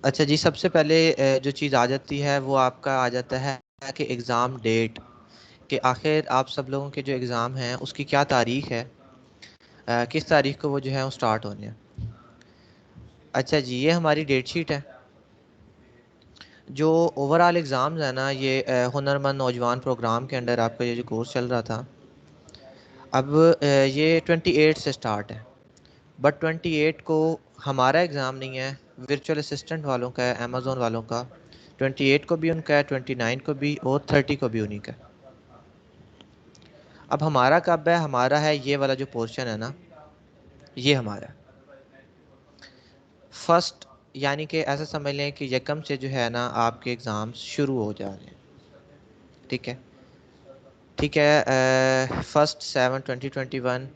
अच्छा जी, सबसे पहले जो चीज़ आ जाती है वो आपका आ जाता है कि एग्ज़ाम डेट, कि आखिर आप सब लोगों के जो एग्ज़ाम हैं उसकी क्या तारीख है, किस तारीख को वो जो है वो स्टार्ट होने हैं। अच्छा जी, ये हमारी डेट शीट है। जो ओवरऑल एग्ज़ाम्स है ना, ये हुनरमंद नौजवान प्रोग्राम के अंडर आपका ये जो कोर्स चल रहा था, अब ये 28 से स्टार्ट है। बट 28 को हमारा एग्ज़ाम नहीं है, वर्चुअल असिस्टेंट वालों का है, अमेज़ोन वालों का। 28 को भी उनका है, 29 को भी, और 30 को भी उन्हीं का है। अब हमारा कब है? हमारा है ये वाला जो पोर्शन है ना, ये हमारा फर्स्ट, यानी कि ऐसा समझ लें कि यकम से जो है ना आपके एग्ज़ाम शुरू हो जा रहे हैं। ठीक है, ठीक है। 1/7/2021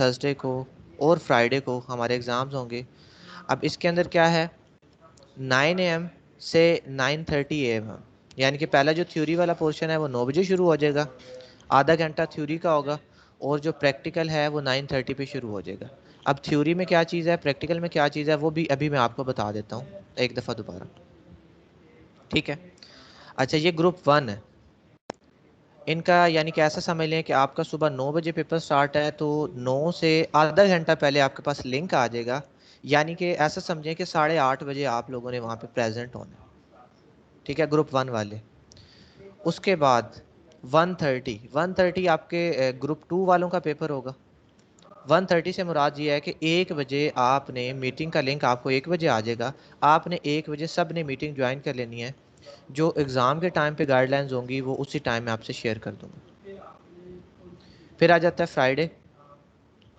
थर्सडे को और फ्राइडे को हमारे एग्ज़ाम्स होंगे। अब इसके अंदर क्या है, 9 AM से 9:30 AM, यानी कि पहला जो थ्योरी वाला पोर्शन है वो 9 बजे शुरू हो जाएगा, आधा घंटा थ्योरी का होगा, और जो प्रैक्टिकल है वो 9:30 पे शुरू हो जाएगा। अब थ्योरी में क्या चीज़ है, प्रैक्टिकल में क्या चीज़ है, वो भी अभी मैं आपको बता देता हूँ एक दफ़ा दोबारा। ठीक है। अच्छा, ये ग्रुप 1 है इनका, यानी कि ऐसा समझ लें कि आपका सुबह 9 बजे पेपर स्टार्ट है, तो 9 से आधा घंटा पहले आपके पास लिंक आ जाएगा। यानी कि ऐसा समझें कि 8:30 बजे आप लोगों ने वहाँ पे प्रेजेंट होना है। ठीक है, ग्रुप 1 वाले। उसके बाद 1:30 आपके ग्रुप 2 वालों का पेपर होगा। 1:30 से मुराद ये है कि 1 बजे आपने मीटिंग का लिंक, आपको 1 बजे आ जाएगा। आपने 1 बजे सब ने मीटिंग ज्वाइन कर लेनी है। जो एग्ज़ाम के टाइम पे गाइडलाइंस होंगी वो उसी टाइम में आपसे शेयर कर दूंगा। फिर आ जाता है फ्राइडे।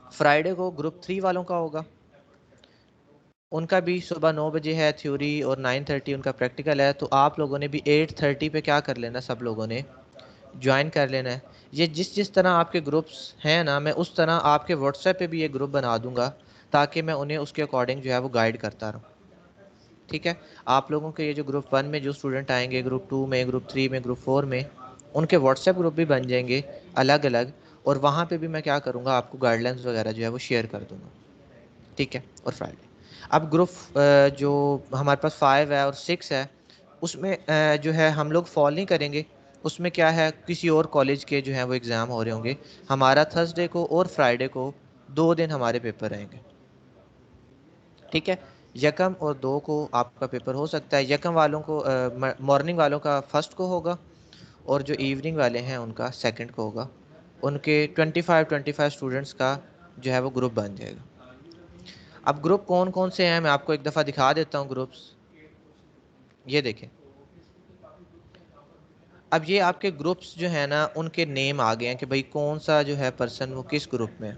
फ्राइडे को ग्रुप 3 वालों का होगा। उनका भी सुबह 9 बजे है थ्योरी, और 9:30 उनका प्रैक्टिकल है। तो आप लोगों ने भी 8:30 पे क्या कर लेना, सब लोगों ने ज्वाइन कर लेना है। ये जिस जिस तरह आपके ग्रुप्स हैं ना, मैं उस तरह आपके व्हाट्सएप पे भी ये ग्रुप बना दूंगा, ताकि मैं उन्हें उसके अकॉर्डिंग जो है वो गाइड करता रहूँ। ठीक है। आप लोगों के ये जो ग्रुप 1 में जो स्टूडेंट आएंगे, ग्रुप 2 में, ग्रुप 3 में, ग्रुप 4 में, उनके व्हाट्सएप ग्रुप भी बन जाएंगे अलग अलग, और वहाँ पे भी मैं क्या करूँगा, आपको गाइडलाइंस वगैरह जो है वो शेयर कर दूँगा। ठीक है। और फ्राइडे, अब ग्रुप जो हमारे पास 5 है और 6 है, उसमें जो है हम लोग फॉल नहीं करेंगे। उसमें क्या है, किसी और कॉलेज के जो है वो एग्ज़ाम हो रहे होंगे। हमारा थर्सडे को और फ्राइडे को 2 दिन हमारे पेपर रहेंगे। ठीक है। यकम और 2 को आपका पेपर हो सकता है। यकम वालों को मॉर्निंग वालों का फर्स्ट को होगा, और जो इवनिंग वाले हैं उनका सेकंड को होगा। उनके 25 स्टूडेंट्स का जो है वो ग्रुप बन जाएगा। अब ग्रुप कौन कौन से हैं मैं आपको एक दफ़ा दिखा देता हूँ ग्रुप्स। ये देखें, अब ये आपके ग्रुप्स जो है ना उनके नेम आ गए हैं कि भाई कौन सा जो है पर्सन वो किस ग्रुप में है।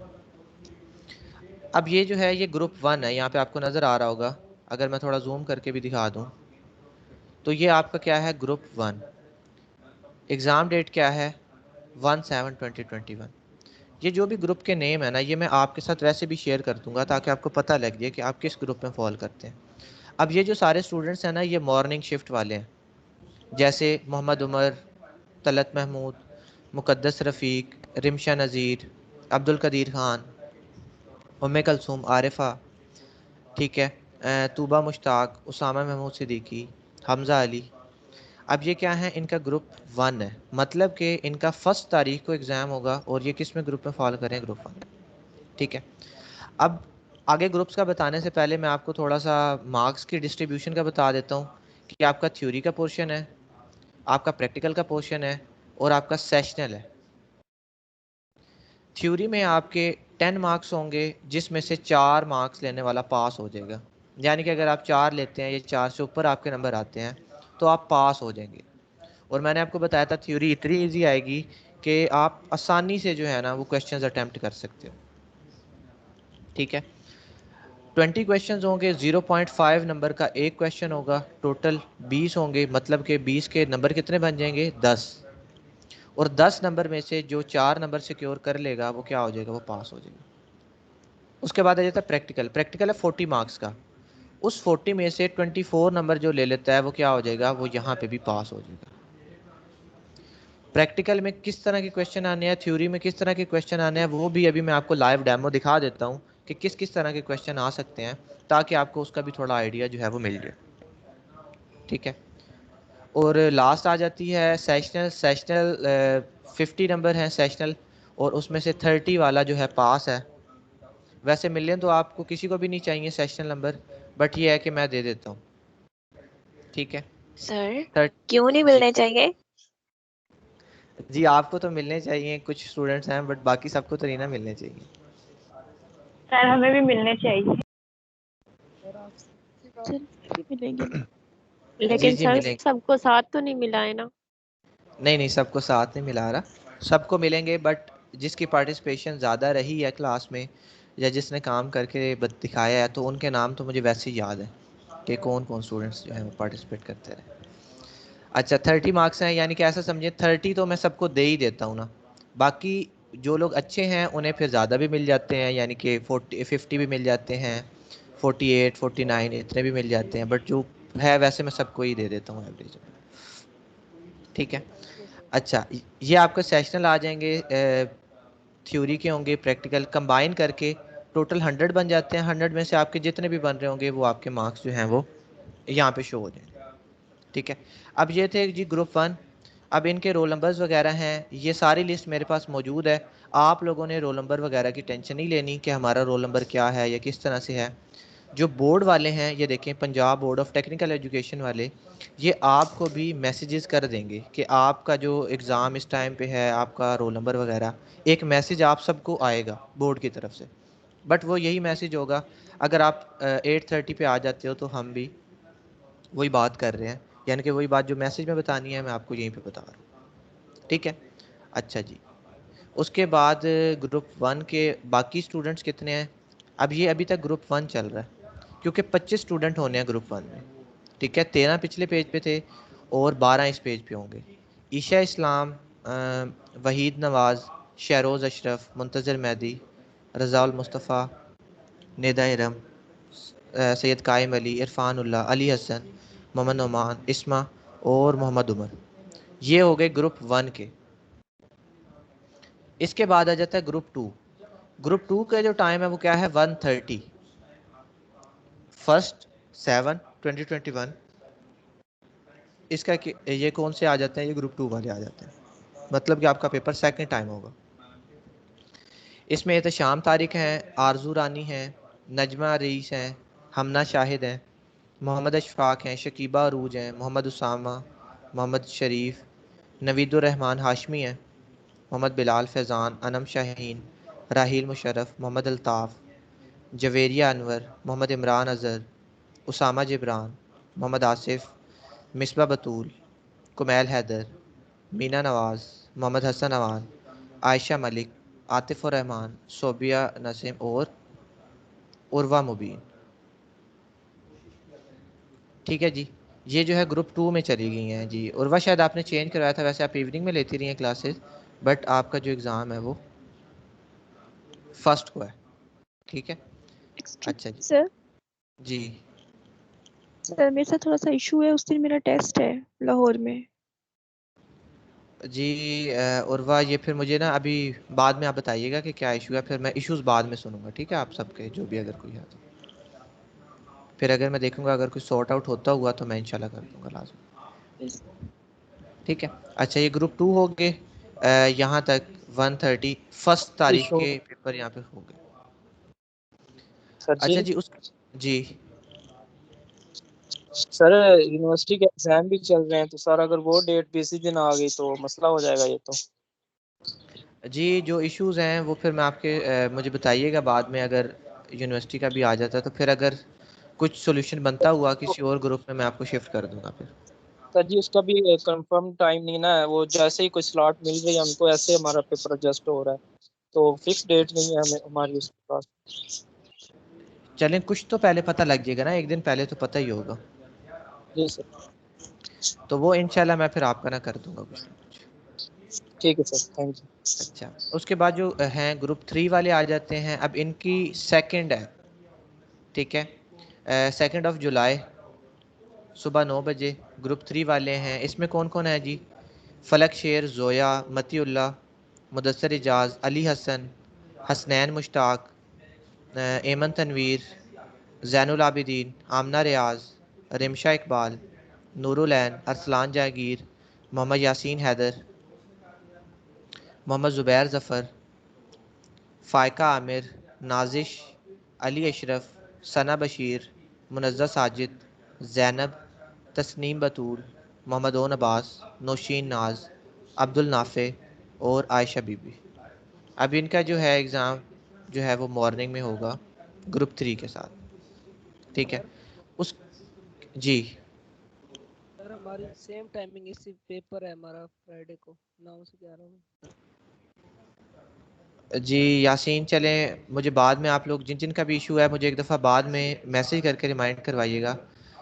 अब ये जो है ये ग्रुप 1 है, यहाँ पे आपको नज़र आ रहा होगा। अगर मैं थोड़ा जूम करके भी दिखा दूँ तो ये आपका क्या है, ग्रुप 1। एग्ज़ाम डेट क्या है, 1/7/2021। ये जो भी ग्रुप के नेम है ना, ये मैं आपके साथ वैसे भी शेयर कर दूंगा, ताकि आपको पता लग जाए कि आप किस ग्रुप में फॉल करते हैं। अब ये जो सारे स्टूडेंट्स हैं ना, ये मॉर्निंग शिफ्ट वाले हैं, जैसे मोहम्मद उमर, तलत महमूद, मुक़द्दस रफ़ीक, रिमशा नज़ीर, अब्दुल कदीर ख़ान, उम्मे कलसूम आरिफा। ठीक है। तूबा मुश्ताक, उसामा महमूद सिद्दीकी, हमज़ा अली। अब ये क्या है, इनका ग्रुप 1 है, मतलब कि इनका फर्स्ट तारीख को एग्ज़ाम होगा, और ये किस में ग्रुप में फॉलो करें, ग्रुप 1। ठीक है। अब आगे ग्रुप्स का बताने से पहले मैं आपको थोड़ा सा मार्क्स की डिस्ट्रीब्यूशन का बता देता हूँ, कि आपका थ्योरी का पोर्शन है, आपका प्रैक्टिकल का पोर्शन है, और आपका सेशनल है। थ्योरी में आपके 10 मार्क्स होंगे, जिसमें से 4 मार्क्स लेने वाला पास हो जाएगा। यानी कि अगर आप 4 लेते हैं या 4 से ऊपर आपके नंबर आते हैं तो आप पास हो जाएंगे। और मैंने आपको बताया था थ्योरी इतनी ईजी आएगी कि आप आसानी से जो है ना वो क्वेश्चंस अटेम्प्ट कर सकते हो। ठीक है। 20 क्वेश्चन होंगे, 0.5 नंबर का एक क्वेश्चन होगा, टोटल 20 होंगे, मतलब कि 20 के नंबर कितने बन जाएंगे, 10। और 10 नंबर में से जो 4 नंबर सिक्योर कर लेगा वो क्या हो जाएगा, वो पास हो जाएगा। उसके बाद आ जाता है प्रैक्टिकल। प्रैक्टिकल है 40 मार्क्स का। उस 40 में से 24 नंबर जो ले लेता है वो क्या हो जाएगा, वो यहाँ पे भी पास हो जाएगा। प्रैक्टिकल में किस तरह के क्वेश्चन आने हैं, थ्योरी में किस तरह के क्वेश्चन आने हैं, वो भी अभी मैं आपको लाइव डेमो दिखा देता हूँ कि किस किस तरह के क्वेश्चन आ सकते हैं, ताकि आपको उसका भी थोड़ा आइडिया जो है वो मिल जाए। ठीक है। और लास्ट आ जाती है सेशनल। सेशनल 50 नंबर हैं सेशनल, और उसमें से 30 वाला जो है पास है। वैसे मिलने तो आपको किसी को भी नहीं चाहिए सेशनल नंबर, बट ये है कि मैं दे देता हूँ। ठीक है सर थर्ट क्यों नहीं जी। मिलने चाहिए? जी आपको तो मिलने चाहिए, कुछ स्टूडेंट्स हैं, बट बाकी सबको तो नहीं ना मिलने चाहिए। सर हमें भी मिलने चाहिए। सर भी मिलेंगे ना, जी लेकिन जी सर मिलेंगे। सबको साथ तो नहीं मिला है ना। नहीं नहीं, सबको साथ नहीं मिला रहा, सबको मिलेंगे, बट जिसकी पार्टिसिपेशन ज़्यादा रही है क्लास में या जिसने काम करके दिखाया है, तो उनके नाम तो मुझे वैसे ही याद है कि कौन कौन स्टूडेंट्स जो हैं वो पार्टिसिपेट करते रहे। अच्छा 30 मार्क्स हैं, यानी कि ऐसा समझिए 30 तो मैं सबको दे ही देता हूँ ना। बाकी जो लोग अच्छे हैं उन्हें फिर ज़्यादा भी मिल जाते हैं, यानी कि 50 भी मिल जाते हैं, 48 49 इतने भी मिल जाते हैं, बट जो है वैसे मैं सबको ही दे देता हूँ एवरेज में। ठीक है। अच्छा ये आपका सेशनल आ जाएंगे, थ्योरी के होंगे, प्रैक्टिकल कंबाइन करके टोटल 100 बन जाते हैं। 100 में से आपके जितने भी बन रहे होंगे वो आपके मार्क्स जो हैं वो यहाँ पे शो हो जाएंगे। ठीक है। अब ये थे जी ग्रुप 1। अब इनके रोल नंबर्स वगैरह हैं, ये सारी लिस्ट मेरे पास मौजूद है। आप लोगों ने रोल नंबर वगैरह की टेंशन नहीं लेनी कि हमारा रोल नंबर क्या है या किस तरह से है। जो बोर्ड वाले हैं, ये देखें Punjab board of technical education वाले, ये आपको भी मैसेजेस कर देंगे कि आपका जो एग्ज़ाम इस टाइम पे है, आपका रोल नंबर वगैरह, एक मैसेज आप सबको आएगा बोर्ड की तरफ से। बट वो यही मैसेज होगा। अगर आप 8:30 पे आ जाते हो तो हम भी वही बात कर रहे हैं, यानी कि वही बात जो मैसेज में बतानी है मैं आपको यहीं पे बता रहा हूँ। ठीक है। अच्छा जी। उसके बाद ग्रुप 1 के बाकी स्टूडेंट्स कितने हैं? अब ये अभी तक ग्रुप 1 चल रहा है, क्योंकि 25 स्टूडेंट होने हैं ग्रुप 1 में। ठीक है। 13 पिछले पेज पे थे और 12 इस पेज पे होंगे। ईशा इस्लाम, वहीद नवाज़, शहरोज़ अशरफ, मुंतज़र मेहदी, रज़ाउल मुस्तफ़ा, निदा इरम, सैयद कायम अली, इरफान उल्ला, अली हसन, मोहम्मद नोमान, इस्मा और मोहम्मद उमर। ये हो गए ग्रुप 1 के। इसके बाद आ जाता है ग्रुप 2। ग्रुप 2 का जो टाइम है वो क्या है? 1:30। 1/7/2021। इसका ये कौन से आ जाते हैं? ये ग्रुप 2 वाले आ जाते हैं, मतलब कि आपका पेपर सेकंड टाइम होगा। इसमें एहतशाम तारिक हैं, आरजू रानी हैं, नजमा रईस हैं, हमना शाहिद हैं, मोहम्मद अशफाक हैं, शकीबा अरूज हैं, मोहम्मद उसामा, मोहम्मद शरीफ, नवीदुर्रहमान हाशमी हैं, मोहम्मद बिलाल फैज़ान, अनम शाहीन, राहील मुशर्रफ, मोहम्मद अल्ताफ़, जवेरिया अनवर, मोहम्मद इमरान अज़हर, उसामा जिब्रान, मोहम्मद आसिफ, मिसबा बतूल, कुमैल हैदर, मीना नवाज़, मोहम्मद हसन अवान, आयशा मलिक, आतिफ़ रहमान, सोबिया नसीम और उर्वा मुबीन। ठीक है जी। ये जो है ग्रुप 2 में चली गई हैं जी। उर्वा शायद आपने चेंज करवाया था, वैसे आप इवनिंग में लेती रही हैं क्लासेस, बट आपका जो एग्ज़ाम है वो फर्स्ट को है। ठीक है। अच्छा जी। सर जी सर मेरे साथ थोड़ा सा इशू है, उस दिन मेरा टेस्ट है लाहौर में। जी उर्वा, ये फिर मुझे ना अभी बाद में आप बताइएगा कि क्या इशू है, फिर मैं इश्यूज़ बाद में सुनूंगा। ठीक है, आप सबके जो भी अगर कोई है तो फिर अगर मैं देखूंगा अगर कुछ सॉर्ट आउट होता हुआ तो मैं इंशाल्लाह कर दूंगा लाजमी। ठीक है। अच्छा ये ग्रुप 2 हो गए, यहाँ तक 1:30 फर्स्ट तारीख इशू के पेपर यहाँ पे हो गए। सर जी। अच्छा जी उस जी सर यूनिवर्सिटी के एग्जाम भी चल रहे हैं, तो सर अगर वो डेट भी इसी दिन आ गई तो मसला हो जाएगा ये तो। जी जो इश्यूज़ हैं वो फिर मैं आपके मुझे बताइएगा बाद में, अगर यूनिवर्सिटी का भी आ जाता है तो फिर अगर कुछ सोल्यूशन बनता हुआ किसी और ग्रुप में मैं आपको शिफ्ट कर दूंगा फिर। सर जी उसका भी कंफर्म टाइम नहीं ना है, वो जैसे ही कोई स्लॉट मिल रही है हमको ऐसे हमारा पेपर एडजस्ट हो रहा है, तो फिक्स डेट नहीं है हमें हमारी उसके पास। चलें कुछ तो पहले पता लग जाएगा ना, एक दिन पहले तो पता ही होगा, जी सर। तो वो इंशाल्लाह मैं फिर आपका ना कर दूंगा कुछ ना कुछ। ठीक है सर, थैंक यू। अच्छा उसके बाद जो हैं ग्रुप 3 वाले आ जाते हैं। अब इनकी सेकंड है। ठीक है। 2 जुलाई सुबह 9 बजे ग्रुप 3 वाले हैं। इसमें कौन कौन है जी? फ़लक शेर, ज़ोया, मतीउल्ला, मुदस्सर इजाज़, अली हसन, हसनैन मुश्ताक, एमन तनवीर, ज़ैनुल आबिदीन, आमना रियाज, रिमशा इकबाल, नूरुल ऐन, अरसलान जहांगीर, मोहम्मद यासीन हैदर, मोहम्मद ज़ुबैर ज़फ़र, फ़ायका आमिर, नाजिश, अली अशरफ, सना बशीर, मुनज़्ज़ा साजिद, ज़ैनब, तस्नीम बतूल, मोहम्मद ओन अब्बास, नौशीन नाज, अब्दुल नाफ़े और आयशा बीबी। अब इनका जो है एग्ज़ाम जो है वो मॉर्निंग में होगा ग्रुप 3 के साथ, ठीक है। उस जी सर हमारी सेम टाइमिंग इसी पेपर है हमारा फ्राइडे को 9 से 11 में। जी यासीन, चलें मुझे बाद में आप लोग जिन जिन का भी इशू है मुझे एक दफ़ा बाद में मैसेज करके रिमाइंड करवाइएगा,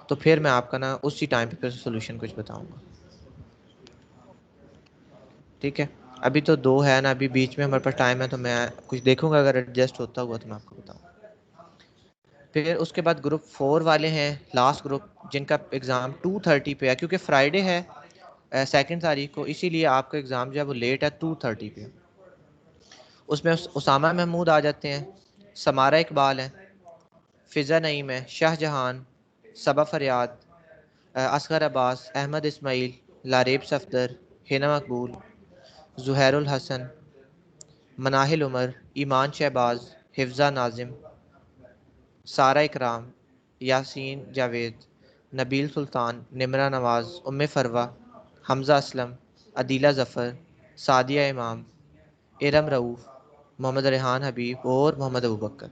तो फिर मैं आपका ना उसी टाइम पे फिर सोल्यूशन कुछ बताऊंगा, ठीक है। अभी तो 2 है ना, अभी बीच में हमारे पास टाइम है, तो मैं कुछ देखूंगा, अगर एडजस्ट होता हुआ तो मैं आपको बताऊंगा। फिर उसके बाद ग्रुप 4 वाले हैं, लास्ट ग्रुप, जिनका एग्ज़ाम 2:30 पे है, क्योंकि फ्राइडे है 2 तारीख को, इसीलिए आपका एग्ज़ाम जो है वो लेट है 2:30 पे। उसमें उसामा महमूद आ जाते हैं, समारा इकबाल है, फ़िज़ा नईम है, शाहजहान, सबा फरियाद, असगर अब्बास, अहमद इस्माइल, लारेब सफदर, हिना मकबूल, ज़ुहैरुल हसन, मनाहिल उमर, ईमान शहबाज, हिफ्ज़ा नाजिम, सारा इकराम, यासीन जावेद, नबील सुल्तान, निमरा नवाज़, उम्मे फरवा, हमज़ा असलम, अदीला ज़फ़र, सादिया इमाम, इरम रऊफ़, मोहम्मद रेहान हबीब और मोहम्मद अबू बकर।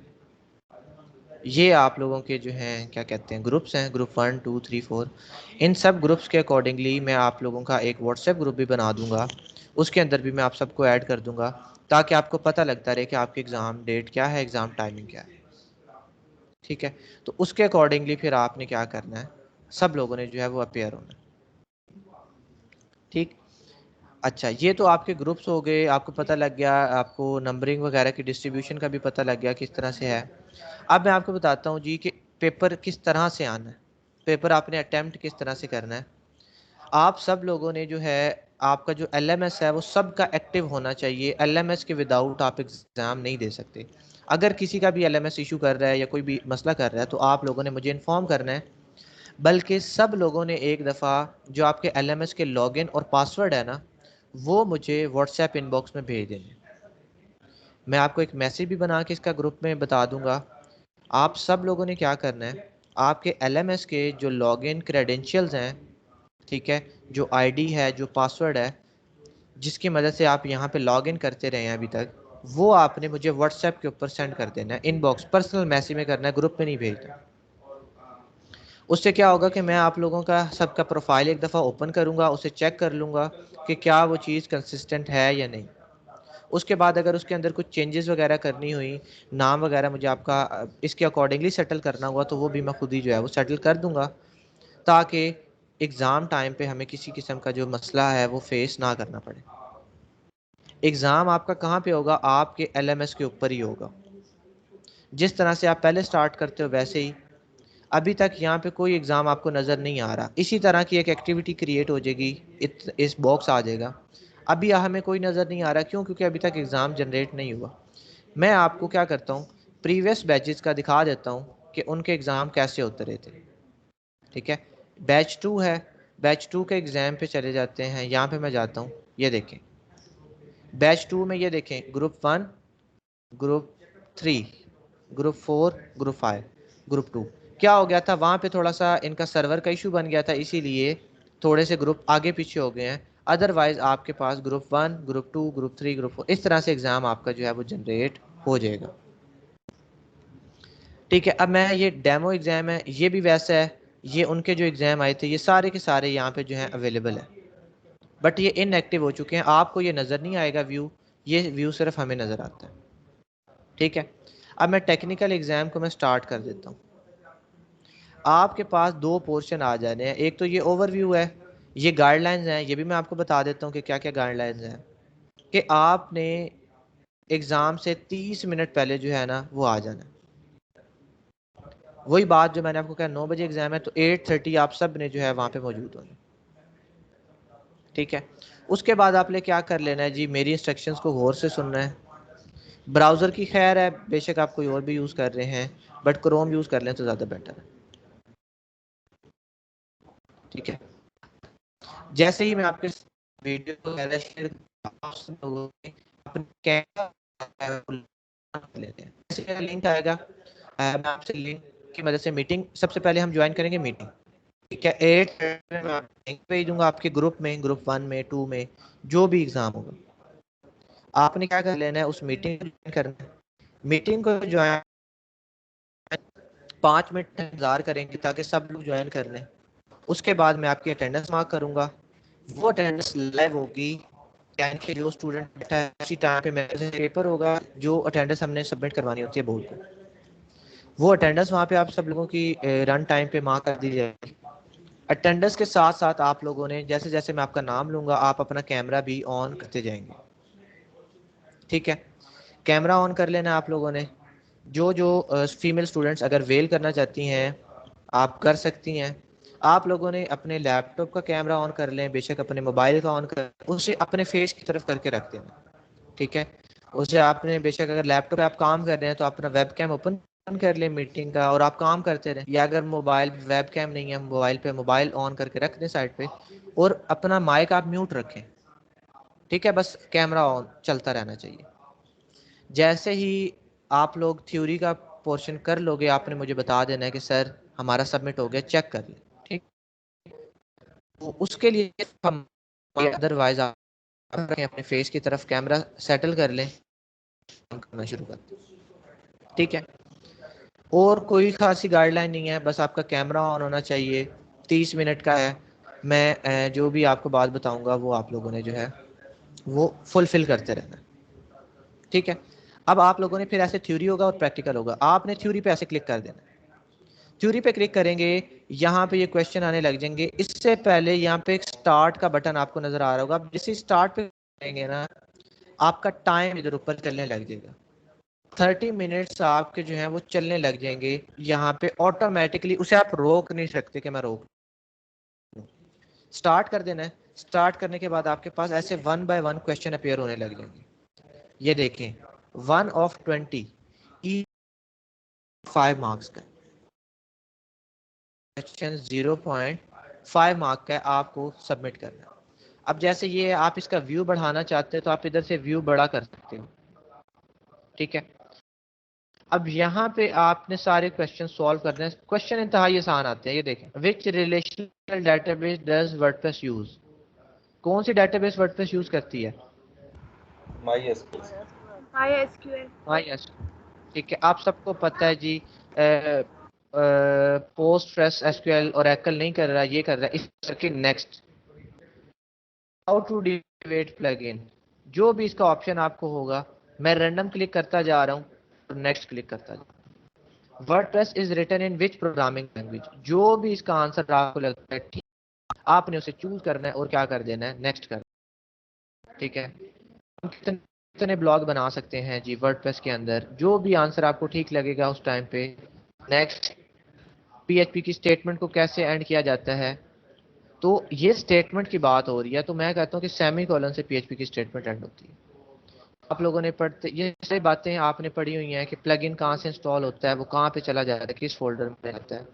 ये आप लोगों के जो हैं क्या कहते हैं ग्रुप्स हैं, ग्रुप 1 2 3 4। इन सब ग्रुप्स के अकॉर्डिंगली मैं आप लोगों का एक व्हाट्सएप ग्रुप भी बना दूंगा, उसके अंदर भी मैं आप सबको ऐड कर दूंगा, ताकि आपको पता लगता रहे कि आपकी एग्ज़ाम डेट क्या है, एग्ज़ाम टाइमिंग क्या है, ठीक है। तो उसके अकॉर्डिंगली फिर आपने क्या करना है, सब लोगों ने जो है वो अपेयर होना है, ठीक। अच्छा, ये तो आपके ग्रुप्स हो गए, आपको पता लग गया, आपको नंबरिंग वगैरह की डिस्ट्रीब्यूशन का भी पता लग गया किस तरह से है। अब मैं आपको बताता हूँ जी कि पेपर किस तरह से आना है, पेपर आपने अटेम्प्ट किस तरह से करना है। आप सब लोगों ने जो है, आपका जो एलएमएस है वो सबका एक्टिव होना चाहिए, एलएमएस के विदाउट आप एग्ज़ाम नहीं दे सकते। अगर किसी का भी एलएमएस इशू कर रहा है या कोई भी मसला कर रहा है, तो आप लोगों ने मुझे इन्फॉर्म करना है, बल्कि सब लोगों ने एक दफ़ा जो आपके एलएमएस के लॉगिन और पासवर्ड है ना, वो मुझे व्हाट्सएप इनबॉक्स में भेज देंगे। मैं आपको एक मैसेज भी बना के इसका ग्रुप में बता दूंगा। आप सब लोगों ने क्या करना है, आपके एलएमएस के जो लॉगिन क्रेडेंशियल्स हैं, ठीक है, जो आईडी है, जो पासवर्ड है, जिसकी मदद से आप यहाँ पे लॉगिन करते रहे हैं अभी तक, वो आपने मुझे व्हाट्सएप के ऊपर सेंड कर देना है, इनबॉक्स पर्सनल मैसेज में करना है, ग्रुप में नहीं भेजना। उससे क्या होगा कि मैं आप लोगों का सबका प्रोफाइल एक दफ़ा ओपन करूँगा, उसे चेक कर लूँगा कि क्या वो चीज़ कंसिस्टेंट है या नहीं। उसके बाद अगर उसके अंदर कुछ चेंजेस वगैरह करनी हुई, नाम वगैरह मुझे आपका इसके अकॉर्डिंगली सेटल करना हुआ, तो वो भी मैं खुद ही जो है वो सेटल कर दूंगा, ताकि एग्ज़ाम टाइम पे हमें किसी किस्म का जो मसला है वो फेस ना करना पड़े। एग्ज़ाम आपका कहाँ पे होगा, आपके एलएमएस के ऊपर ही होगा। जिस तरह से आप पहले स्टार्ट करते हो वैसे ही। अभी तक यहाँ पे कोई एग्ज़ाम आपको नज़र नहीं आ रहा, इसी तरह की एक एक्टिविटी क्रिएट हो जाएगी, इस बॉक्स आ जाएगा। अभी हमें कोई नज़र नहीं आ रहा, क्यों? क्योंकि अभी तक एग्ज़ाम जनरेट नहीं हुआ। मैं आपको क्या करता हूँ, प्रीवियस बैचेस का दिखा देता हूँ कि उनके एग्ज़ाम कैसे होते रहे थे, ठीक है। बैच 2 है, बैच 2 के एग्ज़ाम पे चले जाते हैं, यहाँ पे मैं जाता हूँ, ये देखें बैच 2 में, ये देखें group 1, group 3, group 4, group 5, group 2। क्या हो गया था वहाँ पे, थोड़ा सा इनका सर्वर का इशू बन गया था, इसीलिए थोड़े से ग्रुप आगे पीछे हो गए हैं। अदरवाइज आपके पास ग्रुप 1, ग्रुप 2, ग्रुप 3, ग्रुप 4 इस तरह से एग्ज़ाम आपका जो है वो जनरेट हो जाएगा, ठीक है। अब मैं ये डेमो एग्ज़ाम है, ये भी वैसा है, ये उनके जो एग्ज़ाम आए थे ये सारे के सारे यहाँ पे जो है अवेलेबल है, बट ये इनएक्टिव हो चुके हैं, आपको ये नज़र नहीं आएगा व्यू, ये व्यू सिर्फ हमें नज़र आता है, ठीक है। अब मैं टेक्निकल एग्ज़ाम को मैं स्टार्ट कर देता हूँ। आपके पास 2 पोर्शन आ जाने हैं, एक तो ये ओवरव्यू है, ये गाइडलाइंस हैं, ये भी मैं आपको बता देता हूँ कि क्या क्या गाइडलाइंस हैं, कि आपने एग्ज़ाम से 30 मिनट पहले जो है ना वो आ जाना है। वही बात जो मैंने आपको कहा, 9 बजे एग्ज़ाम है तो 8:30 आप सब ने जो है वहाँ पे मौजूद होना, ठीक है। उसके बाद आपने क्या कर लेना है जी, मेरी इंस्ट्रक्शंस को गौर से सुनना है। ब्राउज़र की खैर है, बेशक आप कोई और भी यूज़ कर रहे हैं, बट क्रोम यूज़ कर लें तो ज़्यादा बेटर है, ठीक है। जैसे ही मैं आपके वीडियो को शेयर अपने कैमरा लेते हैं, जैसे लिंक आएगा मैं आपसे लिंक की मदद से मीटिंग सबसे पहले हम ज्वाइन करेंगे मीटिंग, ठीक है। 8 लिंक भेज दूंगा आपके ग्रुप में, ग्रुप 1 में 2 में, जो भी एग्जाम होगा आपने क्या कर लेना है, उस मीटिंग को ज्वाइन करना है। मीटिंग को ज्वाइन 5 मिनट इंतजार करेंगे ताकि सब लोग ज्वाइन कर लें। उसके बाद मैं आपकी अटेंडेंस मार्क करूंगा, वो अटेंडेंस लाइव होगी, यानी कि जो स्टूडेंट बैठा है उसी टाइम पे मेरे पेपर होगा, जो अटेंडेंस हमने सबमिट करवानी होती है बोर्ड को, वो अटेंडेंस वहाँ पे आप सब लोगों की रन टाइम पे मार्क कर दी जाएगी। अटेंडेंस के साथ साथ आप लोगों ने जैसे जैसे मैं आपका नाम लूंगा आप अपना कैमरा भी ऑन करते जाएंगे, ठीक है। कैमरा ऑन कर लेना आप लोगों ने। जो जो फीमेल स्टूडेंट्स अगर वेल करना चाहती हैं आप कर सकती हैं। आप लोगों ने अपने लैपटॉप का कैमरा ऑन कर लें, बेशक अपने मोबाइल का ऑन कर, उसे अपने फेस की तरफ करके रख देना, ठीक है। उसे आपने बेशक अगर लैपटॉप पे आप काम कर रहे हैं तो अपना वेब कैम ओपन कर लें मीटिंग का और आप काम करते रहें, या अगर मोबाइल वेब कैम नहीं है मोबाइल पे, मोबाइल ऑन करके रख दें साइड पे और अपना माइक आप म्यूट रखें, ठीक है। बस कैमरा ऑन चलता रहना चाहिए। जैसे ही आप लोग थ्योरी का पोर्शन कर लोगे आपने मुझे बता देना है कि सर हमारा सबमिट हो गया, चेक कर लें, ठीक। तो उसके लिए हम अदरवाइज आप अपने फेस की तरफ कैमरा सेटल कर लें, करना शुरू करते हैं, ठीक है। और कोई खासी गाइडलाइन नहीं है, बस आपका कैमरा ऑन होना चाहिए। 30 मिनट का है। मैं जो भी आपको बात बताऊंगा वो आप लोगों ने जो है वो फुलफिल करते रहना, ठीक है। अब आप लोगों ने फिर ऐसे थ्योरी होगा और प्रैक्टिकल होगा, आपने थ्योरी पे ऐसे क्लिक कर देना। थ्योरी पे क्लिक करेंगे, यहाँ पे ये क्वेश्चन आने लग जाएंगे। इससे पहले यहाँ पे एक स्टार्ट का बटन आपको नजर आ रहा होगा, जिस स्टार्ट पे करेंगे ना आपका टाइम इधर ऊपर चलने लग जाएगा। 30 मिनट्स आपके जो है वो चलने लग जाएंगे यहाँ पे ऑटोमेटिकली, उसे आप रोक नहीं सकते कि मैं रोक। स्टार्ट कर देना है। स्टार्ट करने के बाद आपके पास ऐसे 1 बाय 1 क्वेश्चन अपेयर होने लग जाएंगे। ये देखें 1 ऑफ 20 ई 5 मार्क्स का क्वेश्चन 0.5 मार्क का आपको सबमिट करना है। अब जैसे ये आप इसका व्यू बढ़ाना चाहते हैं तो आप इधर से व्यू बड़ा कर सकते हो, ठीक है। अब यहाँ पे आपने सारे क्वेश्चन सॉल्व करने हैं। क्वेश्चन इंतहाई आसान आते हैं। ये देखें, which relational database does WordPress use, कौन सी डेटाबेस वर्डप्रेस यूज करती है? यस, ठीक है। आप सबको पता है जी पोस्टग्रेस एसक्यूएल ओरेकल नहीं कर रहा, ये कर रहा है इस करके नेक्स्ट। हाउ टू डिवेट प्लगइन, जो भी इसका ऑप्शन आपको होगा, मैं रैंडम क्लिक करता जा रहा हूँ और नेक्स्ट क्लिक करता जा रहा हूँ। WordPress is written in which programming language, जो भी इसका आंसर आपको लगता है ठीक, आपने उसे चूज करना है और क्या कर देना है, नेक्स्ट कर, ठीक है। हम कितने ब्लॉग बना सकते हैं जी वर्डप्रेस के अंदर, जो भी आंसर आपको ठीक लगेगा उस टाइम पे नेक्स्ट। पीएचपी की स्टेटमेंट को कैसे एंड किया जाता है, तो ये स्टेटमेंट की बात हो रही है तो मैं कहता हूँ कि सेमी कॉलन से पीएचपी की स्टेटमेंट एंड होती है। आप लोगों ने पढ़ते ये सारी बातें आपने पढ़ी हुई हैं कि प्लगइन कहाँ से इंस्टॉल होता है, वो कहाँ पे चला जाता है, किस फोल्डर में रहता है।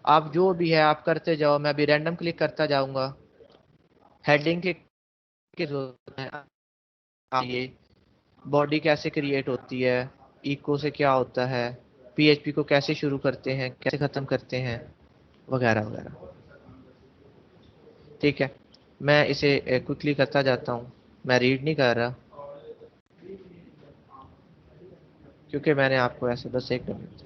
आप जो भी है आप करते जाओ, मैं अभी रैंडम क्लिक करता जाऊंगा। हेडिंग के जरूरत है, ये बॉडी कैसे क्रिएट होती है, इको से क्या होता है, पीएचपी को कैसे शुरू करते हैं कैसे खत्म करते हैं, वगैरह वगैरह, ठीक है। मैं इसे क्विकली करता जाता हूँ, मैं रीड नहीं कर रहा क्योंकि मैंने आपको ऐसे बस एक मिनट।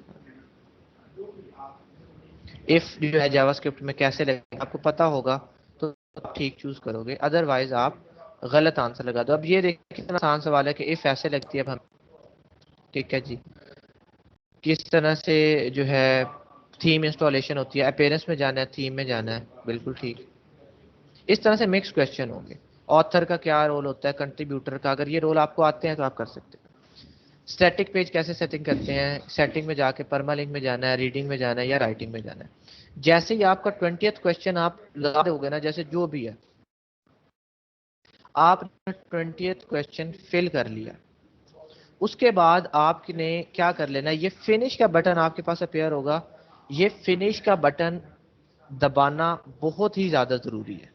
इफ जो है जावास्क्रिप्ट में कैसे लगे आपको पता होगा तो ठीक चूज करोगे, अदरवाइज आप गलत आंसर लगा दो। अब ये देखिए कितना आसान सवाल है कि इफ ऐसे लगती है अब हम, ठीक है जी। किस तरह से जो है थीम इंस्टॉलेशन होती है, अपीयरेंस में जाना है, थीम में जाना है, बिल्कुल ठीक। इस तरह से मिक्स क्वेश्चन होंगे। ऑथर का क्या रोल होता है, कंट्रीब्यूटर का, अगर ये रोल आपको आते हैं तो आप कर सकते हैं। स्टैटिक पेज कैसे सेटिंग करते हैं, सेटिंग में जाके परमालिंक में जाना है, रीडिंग में जाना है या राइटिंग में जाना है। जैसे ही आपका 20th क्वेश्चन आप लगा दोगे ना, जैसे जो भी है आपने 20th क्वेश्चन फिल कर लिया, उसके बाद आपने क्या कर लेना, ये फिनिश का बटन आपके पास अपेयर होगा। ये फिनिश का बटन दबाना बहुत ही ज्यादा जरूरी है।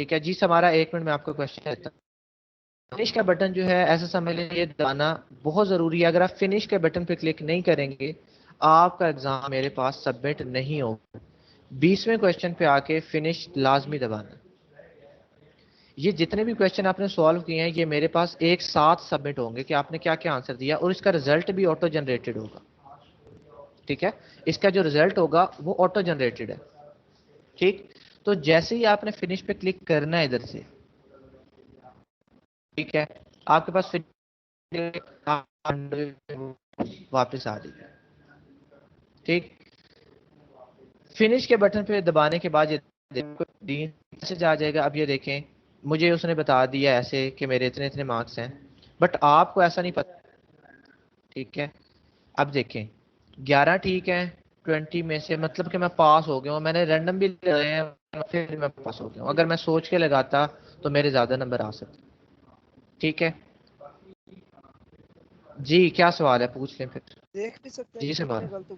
ठीक है जी, हमारा 1 मिनट में आपको क्वेश्चन देता हूँ। फिनिश का बटन जो है ऐसा समझ लें ये दबाना बहुत ज़रूरी है। अगर आप फिनिश के बटन पे क्लिक नहीं करेंगे आपका एग्जाम मेरे पास सबमिट नहीं होगा। 20वें क्वेश्चन पे आके फिनिश लाजमी दबाना। ये जितने भी क्वेश्चन आपने सॉल्व किए हैं ये मेरे पास एक साथ सबमिट होंगे कि आपने क्या क्या आंसर दिया, और इसका रिजल्ट भी ऑटो जनरेटेड होगा। ठीक है, इसका जो रिजल्ट होगा वो ऑटो जनरेटेड है। ठीक, तो जैसे ही आपने फिनिश पे क्लिक करना है इधर से, ठीक है, आपके पास वापस आ जाएगी। ठीक, फिनिश के बटन पे दबाने के बाद ये मैसेज आ जाएगा। अब ये देखें, मुझे उसने बता दिया ऐसे कि मेरे इतने इतने मार्क्स हैं, बट आपको ऐसा नहीं पता। ठीक है, अब देखें 11 ठीक है 20 में से, मतलब कि मैं पास हो गया हूँ। मैंने रैंडम भी लगाए हैं फिर मैं पास हो गया हूँ। अगर मैं सोच के लगाता तो मेरे ज्यादा नंबर आ सकते। ठीक है जी, क्या सवाल है पूछ लें फिर। देख भी सकते हैं जी कि सवाल कितने गलत हुए।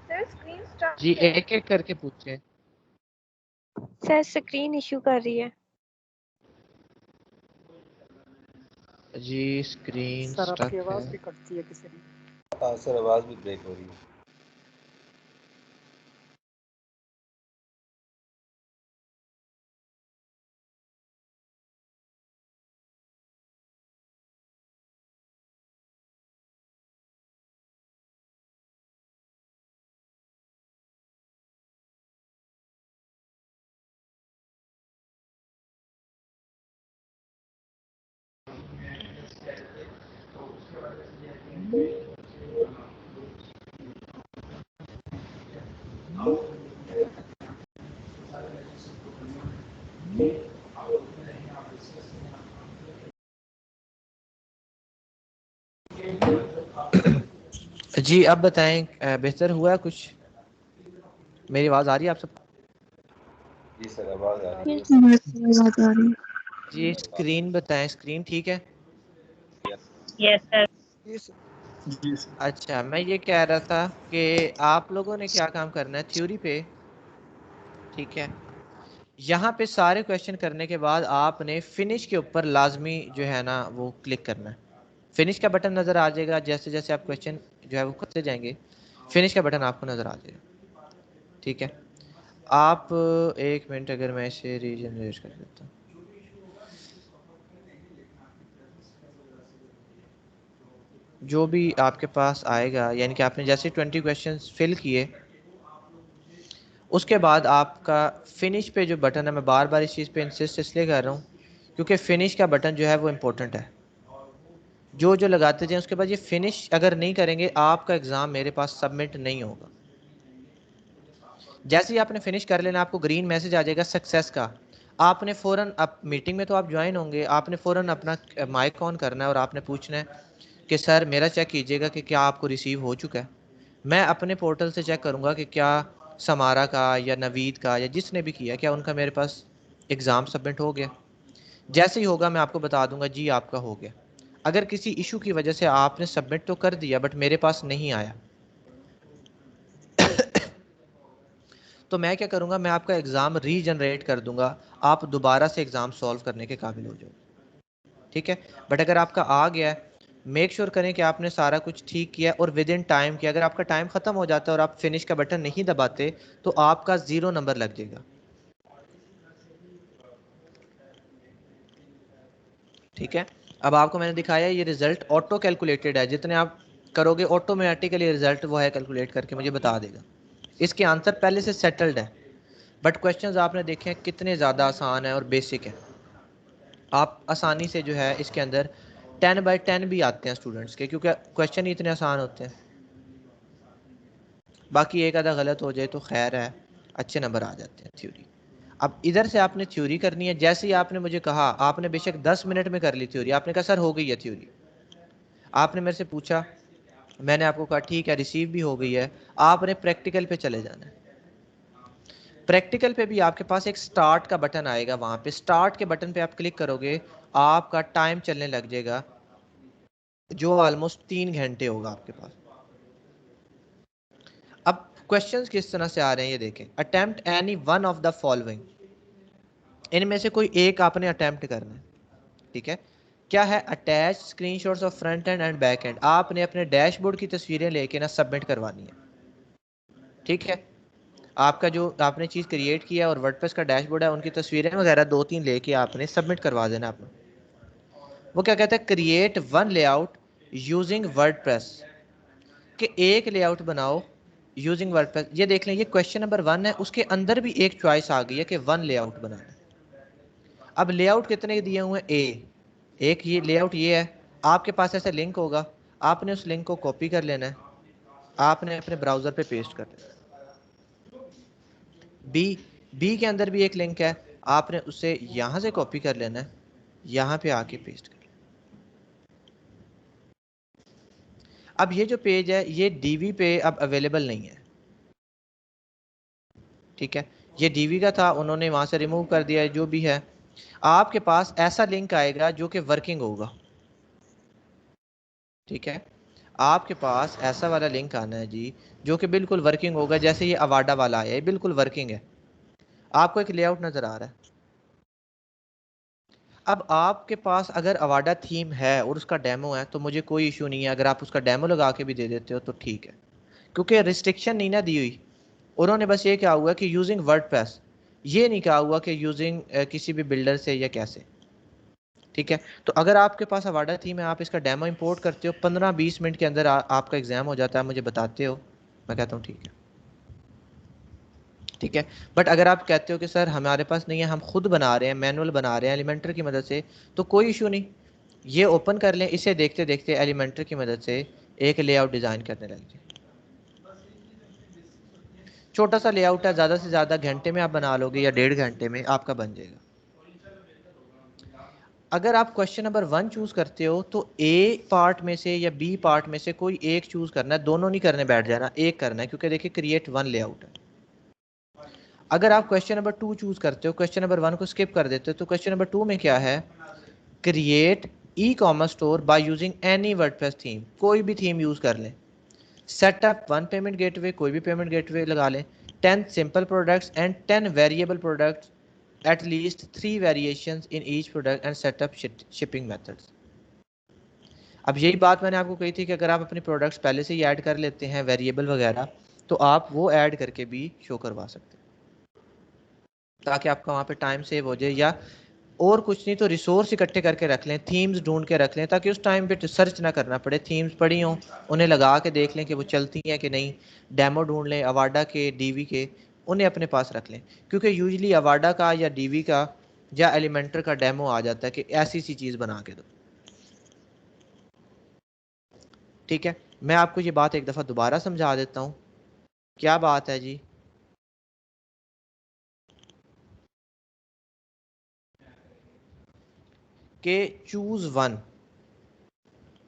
सर स्क्रीन स्टॉप जी, है। एक एक करके पूछें। सर स्क्रीन इशू कर रही है। जी स्क्रीन सर आपकी स्टक है। आवाज भी कटती है किसी में। हाँ सर, आवाज़ भी ब्रेक हो रही है। जी अब बताएं, बेहतर हुआ कुछ? मेरी आवाज आ रही है आप सब? जी सर, आवाज़ आ आ रही रही है। है सर। जी स्क्रीन बताएं, स्क्रीन ठीक है? Yes sir. ये सर। अच्छा, मैं ये कह रहा था कि आप लोगों ने क्या काम करना है थ्योरी पे। ठीक है, यहाँ पे सारे क्वेश्चन करने के बाद आपने फिनिश के ऊपर लाजमी जो है ना वो क्लिक करना है। फिनिश का बटन नज़र आ जाएगा जैसे जैसे आप क्वेश्चन जो है वो करते जाएंगे, फिनिश का बटन आपको नज़र आ जाएगा। ठीक है, आप 1 मिनट अगर मैं इसे रीजनरेट कर देता हूँ। जो भी आपके पास आएगा, यानी कि आपने जैसे 20 क्वेश्चंस फिल किए उसके बाद आपका फिनिश पे जो बटन है, मैं बार बार इस चीज़ पे इंसिस्ट इसलिए कर रहा हूँ क्योंकि फिनिश का बटन जो है वो इम्पोर्टेंट है। जो जो लगाते जाएं उसके बाद ये फिनिश अगर नहीं करेंगे आपका एग्ज़ाम मेरे पास सबमिट नहीं होगा। जैसे ही आपने फिनिश कर लेना आपको ग्रीन मैसेज आ जाएगा सक्सेस का। आपने फ़ौरन, अब मीटिंग में तो आप ज्वाइन होंगे, आपने फ़ौरन अपना माइक ऑन करना है और आपने पूछना है कि सर मेरा चेक कीजिएगा कि क्या आपको रिसीव हो चुका है। मैं अपने पोर्टल से चेक करूँगा कि क्या समारा का या नवीद का या जिसने भी किया क्या उनका मेरे पास एग्ज़ाम सबमिट हो गया। जैसे ही होगा मैं आपको बता दूंगा जी आपका हो गया। अगर किसी इशू की वजह से आपने सबमिट तो कर दिया बट मेरे पास नहीं आया तो मैं क्या करूँगा, मैं आपका एग्ज़ाम रीजनरेट कर दूंगा, आप दोबारा से एग्ज़ाम सॉल्व करने के काबिल हो जाओगे। ठीक है, बट अगर आपका आ गया है मेक श्योर करें कि आपने सारा कुछ ठीक किया और विद इन टाइम किया। अगर आपका टाइम ख़त्म हो जाता है और आप फिनिश का बटन नहीं दबाते तो आपका 0 नंबर लग जाएगा। ठीक है, अब आपको मैंने दिखाया ये रिजल्ट ऑटो कैलकुलेटेड है, जितने आप करोगे ऑटोमेटिकली रिजल्ट वो है कैलकुलेट करके मुझे बता देगा। इसके आंसर पहले से सेटल्ड है, बट क्वेश्चंस आपने देखे हैं कितने ज़्यादा आसान है और बेसिक है। आप आसानी से जो है इसके अंदर 10/10 भी आते हैं स्टूडेंट्स के, क्योंकि क्वेश्चन ही इतने आसान होते हैं। बाकी एक आधा गलत हो जाए तो खैर है, अच्छे नंबर आ जाते हैं थ्योरी। अब इधर से आपने थ्योरी करनी है। जैसे ही आपने मुझे कहा, आपने बेशक 10 मिनट में कर ली थ्योरी, आपने कहा सर हो गई है थ्योरी, आपने मेरे से पूछा, मैंने आपको कहा ठीक है रिसीव भी हो गई है, आपने प्रैक्टिकल पे चले जाना है। प्रैक्टिकल पे भी आपके पास एक स्टार्ट का बटन आएगा, वहां पे स्टार्ट के बटन पे आप क्लिक करोगे, आपका टाइम चलने लग जाएगा जो ऑलमोस्ट 3 घंटे होगा आपके पास। अब क्वेश्चंस किस तरह से आ रहे हैं ये देखें। Attempt any one of the following, इनमें से कोई एक आपने अटेम्प्ट करना है, ठीक है। क्या है, attach screenshots of front end and back and, आपने अपने डैशबोर्ड की तस्वीरें लेके ना सबमिट करवानी है, ठीक है। आपका जो आपने चीज़ क्रिएट किया और वर्डप्रेस का डैशबोर्ड है, उनकी तस्वीरें वगैरह 2-3 लेके आपने सबमिट करवा देना आपने। वो क्या कहता है, create one layout using WordPress, कि एक लेआउट बनाओ यूजिंग वर्डप्रेस। ये देख लें, ये क्वेश्चन नंबर 1 है, उसके अंदर भी एक चॉइस आ गई है कि वन लेआउट बनाना है। अब लेआउट कितने दिए हुए हैं, एक ये लेआउट ये है। आपके पास ऐसा लिंक होगा, आपने उस लिंक को कॉपी कर लेना है, आपने अपने ब्राउज़र पे पेस्ट कर देना है। बी के अंदर भी एक लिंक है, आपने उसे यहाँ से कॉपी कर लेना है, यहाँ पे आके पेस्ट कर लेना। अब ये जो पेज है ये डीवी पे अब अवेलेबल नहीं है, ठीक है। ये डीवी का था, उन्होंने वहाँ से रिमूव कर दिया है। जो भी है, आपके पास ऐसा लिंक आएगा जो कि वर्किंग होगा, ठीक है। आपके पास ऐसा वाला लिंक आना है जी जो कि बिल्कुल वर्किंग होगा। जैसे ये अवाडा वाला आया है, बिल्कुल वर्किंग है। आपको एक लेआउट नज़र आ रहा है। अब आपके पास अगर अवाडा थीम है और उसका डेमो है तो मुझे कोई इशू नहीं है, अगर आप उसका डेमो लगा के भी दे देते हो तो ठीक है, क्योंकि रिस्ट्रिक्शन नहीं ना दी हुई। उन्होंने बस ये क्या हुआ कि यूजिंग वर्डप्रेस, ये नहीं कहा हुआ कि यूजिंग किसी भी बिल्डर से या कैसे, ठीक है। तो अगर आपके पास अवाडा थीम है, आप इसका डेमो इंपोर्ट करते हो, 15-20 मिनट के अंदर आपका एग्जाम हो जाता है, मुझे बताते हो, मैं कहता हूँ ठीक है, ठीक है। बट अगर आप कहते हो कि सर हमारे पास नहीं है, हम खुद बना रहे हैं, मैनुअल बना रहे हैं एलिमेंटर की मदद से, तो कोई इशू नहीं, ये ओपन कर लें, इसे देखते देखते एलिमेंटर की मदद से एक लेआउट डिज़ाइन करने लग जाए। छोटा सा लेआउट है, ज़्यादा से ज़्यादा घंटे में आप बना लोगे या 1.5 घंटे में आपका बन जाएगा। अगर आप क्वेश्चन नंबर 1 चूज़ करते हो तो ए पार्ट में से या बी पार्ट में से कोई एक चूज़ करना है, दोनों नहीं करने बैठ जाना, एक करना है, क्योंकि देखिए क्रिएट वन लेआउट है। अगर आप क्वेश्चन नंबर 2 चूज़ करते हो, क्वेश्चन नंबर 1 को स्किप कर देते हो, तो क्वेश्चन नंबर 2 में क्या है, create e commerce store by using any WordPress theme, कोई भी थीम यूज़ कर लें। सेटअप 1 पेमेंट गेटवे, कोई भी पेमेंट गेटवे लगा लें। 10 simple products and 10 variable products, at least 3 variations in each product and set up shipping methods। अब यही बात मैंने आपको कही थी कि अगर आप अपनी प्रोडक्ट्स पहले से ही ऐड कर लेते हैं वेरिएबल वगैरह, तो आप वो ऐड करके भी शो करवा सकते हैं, ताकि आपका वहाँ पे टाइम सेव हो जाए। या और कुछ नहीं तो रिसोर्स इकट्ठे करके रख लें, थीम्स ढूंढ के रख लें, ताकि उस टाइम पे सर्च ना करना पड़े। थीम्स पड़ी हों, उन्हें लगा के देख लें कि वो चलती हैं कि नहीं, डेमो ढूंढ लें अवाडा के, डीवी के, उन्हें अपने पास रख लें, क्योंकि यूजली अवाडा का या डीवी का या एलिमेंटर का डेमो आ जाता है कि ऐसी सी चीज़ बना के दो, ठीक है। मैं आपको ये बात एक दफ़ा दोबारा समझा देता हूँ। क्या बात है जी, कि चूज़ वन,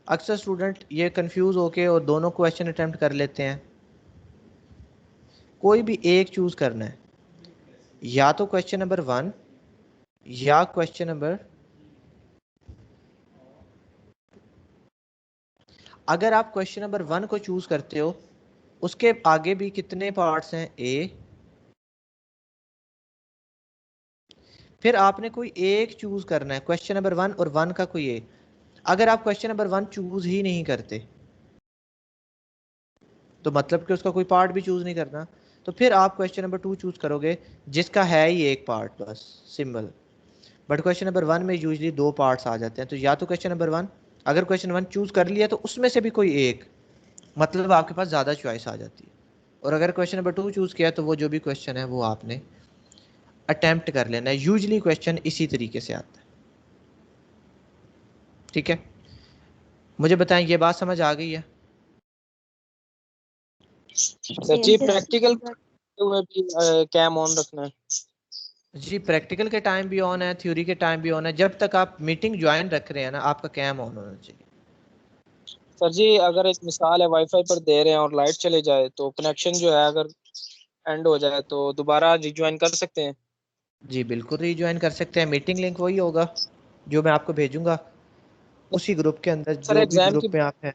अक्सर स्टूडेंट ये कंफ्यूज होके और दोनों क्वेश्चन अटेम्प्ट कर लेते हैं। कोई भी एक चूज करना है, या तो क्वेश्चन नंबर 1 या क्वेश्चन नंबर, अगर आप क्वेश्चन नंबर 1 को चूज करते हो, उसके आगे भी कितने पार्ट्स हैं, ए, फिर आपने कोई एक चूज करना है, क्वेश्चन नंबर 1 और 1 का कोई एक। अगर आप क्वेश्चन नंबर 1 चूज ही नहीं करते तो मतलब कि उसका कोई पार्ट भी चूज नहीं करना, तो फिर आप क्वेश्चन नंबर 2 चूज करोगे जिसका है ही एक पार्ट, बस सिंपल। बट क्वेश्चन नंबर 1 में यूजली 2 पार्ट्स आ जाते हैं, तो या तो क्वेश्चन नंबर 1, अगर क्वेश्चन 1 चूज कर लिया तो उसमें से भी कोई एक, मतलब आपके पास ज़्यादा चॉइस आ जाती है। और अगर क्वेश्चन नंबर 2 चूज किया तो वो जो भी क्वेश्चन है वो आपने अटेम्प्ट कर लेना है। यूजली क्वेश्चन इसी तरीके से आता है, ठीक है। मुझे बताएं, ये बात समझ आ गई है? सर जी प्रैक्टिकल में भी कैम ऑन रखना है? जी प्रैक्टिकल के टाइम भी ऑन है, थ्योरी के टाइम भी ऑन है। जब तक आप मीटिंग ज्वाइन रख रहे हैं ना, आपका कैम ऑन होना चाहिए। सर जी अगर एक मिसाल है वाईफाई पर दे रहे हैं और लाइट चले जाए तो कनेक्शन जो है अगर एंड हो जाए तो दोबारा रिज्वाइन कर सकते हैं? जी बिल्कुल रिज्वाइन कर सकते हैं। मीटिंग लिंक वही होगा जो मैं आपको भेजूंगा, उसी ग्रुप के अंदर, सर जो भी एग्जाम की ग्रुप में आप हैं।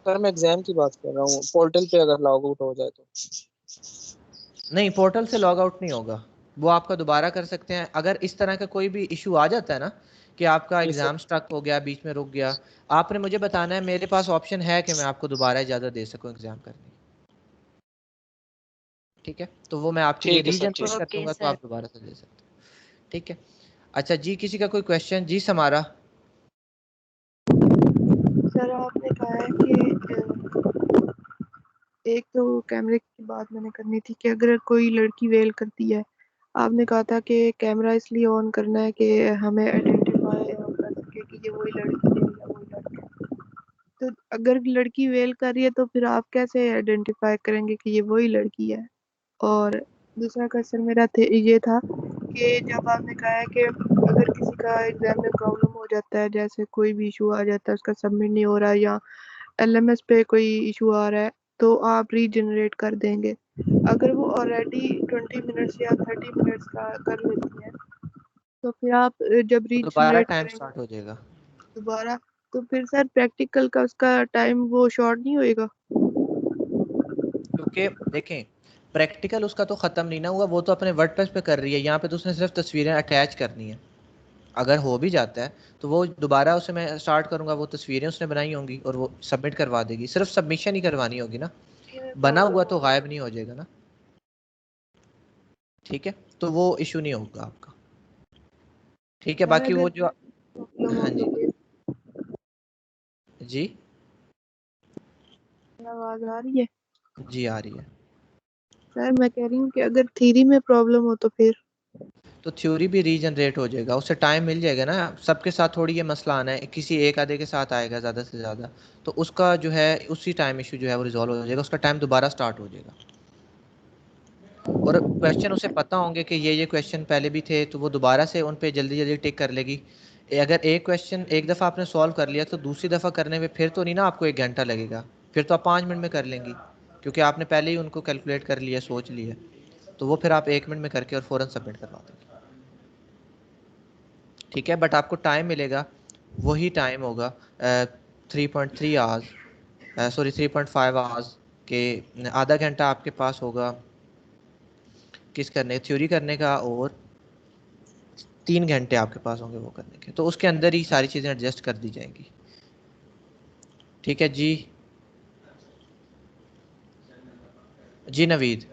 सर मैं एग्जाम की बात कर रहा हूँ, पोर्टल पे अगर लॉग आउट हो जाए तो। नहीं, पोर्टल से लॉग आउट नहीं होगा, वो आपका दोबारा कर सकते हैं। अगर इस तरह का कोई भी इशू आ जाता है ना कि आपका जी सर। एग्ज़ाम स्टक हो गया, बीच में रुक गया, आपने मुझे बताना है, मेरे पास ऑप्शन है कि मैं आपको दोबारा इजाज़त दे सकूं एग्ज़ाम करने की। ठीक है, तो वो मैं आपके लिए ठीक है सर, रीजनरेट ठीक। कर ओके दूंगा, तो सर। आप दोबारा से दे सकते हैं। ठीक है, अच्छा जी, किसी का कोई क्वेश्चन? जी समारा। सर आपने कहा है कि एक तो कैमरे की बात मैंने करनी थी कि अगर कोई लड़की वेल करती है, आपने कहा था कि कैमरा इसलिए ऑन करना है कि हमें आइडेंटिफाई कर सके कि ये वही लड़की है या वही लड़का है। तो अगर लड़की वेल कर रही है तो फिर आप कैसे आइडेंटिफाई करेंगे कि ये वही लड़की है? और दूसरा क्वेश्चन मेरा ये था कि जब आपने कहा है कि अगर किसी का एग्जाम में प्रॉब्लम हो जाता है, जैसे कोई भी इशू आ जाता है, उसका सबमिट नहीं हो रहा है या एलएमएस पे कोई इशू आ रहा है, तो आप रीजनरेट कर देंगे। अगर वो ऑलरेडी 20 मिनट्स या 30 मिनट्स का कर लेती है, तो फिर आप जब तो दोबारा रीजनरेट टाइम करेंगे स्टार्ट हो जाएगा। दोबारा, तो फिर सर प्रैक्टिकल का उसका टाइम वो शॉर्ट नहीं होएगा? क्योंकि देखें, प्रैक्टिकल उसका तो ख़त्म नहीं ना हुआ, वो तो अपने वर्डप्रेस पे कर रही है, यहाँ पे तो उसने सिर्फ तस्वीरें अटैच करनी है। अगर हो भी जाता है तो वो दोबारा उसे मैं स्टार्ट करूंगा, वो तस्वीरें उसने बनाई होंगी और वो सबमिट करवा देगी, सिर्फ सबमिशन ही करवानी होगी ना, बना हुआ तो गायब नहीं हो जाएगा ना। ठीक है, तो वो इशू नहीं होगा आपका। ठीक है, सर बाकी अगर वो जो, प्रॉब्लम हो हाँ तो जी फिर जी आवाज आ रही है? जी आ रही है। सर मैं कह रही हूँ कि अगर थ्योरी में प्रॉब्लम हो तो फिर? तो थ्योरी भी रीजनरेट हो जाएगा, उससे टाइम मिल जाएगा ना। सबके साथ थोड़ी ये मसला आना है, किसी एक आधे के साथ आएगा ज़्यादा से ज़्यादा, तो उसका जो है उसी टाइम इशू जो है वो रिजॉल्व हो जाएगा, उसका टाइम दोबारा स्टार्ट हो जाएगा। और क्वेश्चन उसे पता होंगे कि ये क्वेश्चन पहले भी थे, तो वो दोबारा से उन पे जल्दी जल्दी टिक कर लेगी। अगर एक क्वेश्चन एक दफ़ा आपने सॉल्व कर लिया, तो दूसरी दफ़ा करने में फिर तो नहीं ना आपको 1 घंटा लगेगा, फिर तो आप 5 मिनट में कर लेंगी, क्योंकि आपने पहले ही उनको कैलकुलेट कर लिया, सोच लिया। तो वो फिर आप 1 मिनट में करके और फ़ौरन सबमिट करवा देंगे। ठीक है, बट आपको टाइम मिलेगा, वही टाइम होगा 3.3 आवर्स, सॉरी 3.5 आवर्स के, आधा घंटा आपके पास होगा किस करने, थ्योरी करने का, और 3 घंटे आपके पास होंगे वो करने के, तो उसके अंदर ही सारी चीज़ें एडजस्ट कर दी जाएंगी। ठीक है जी। जी नवीद।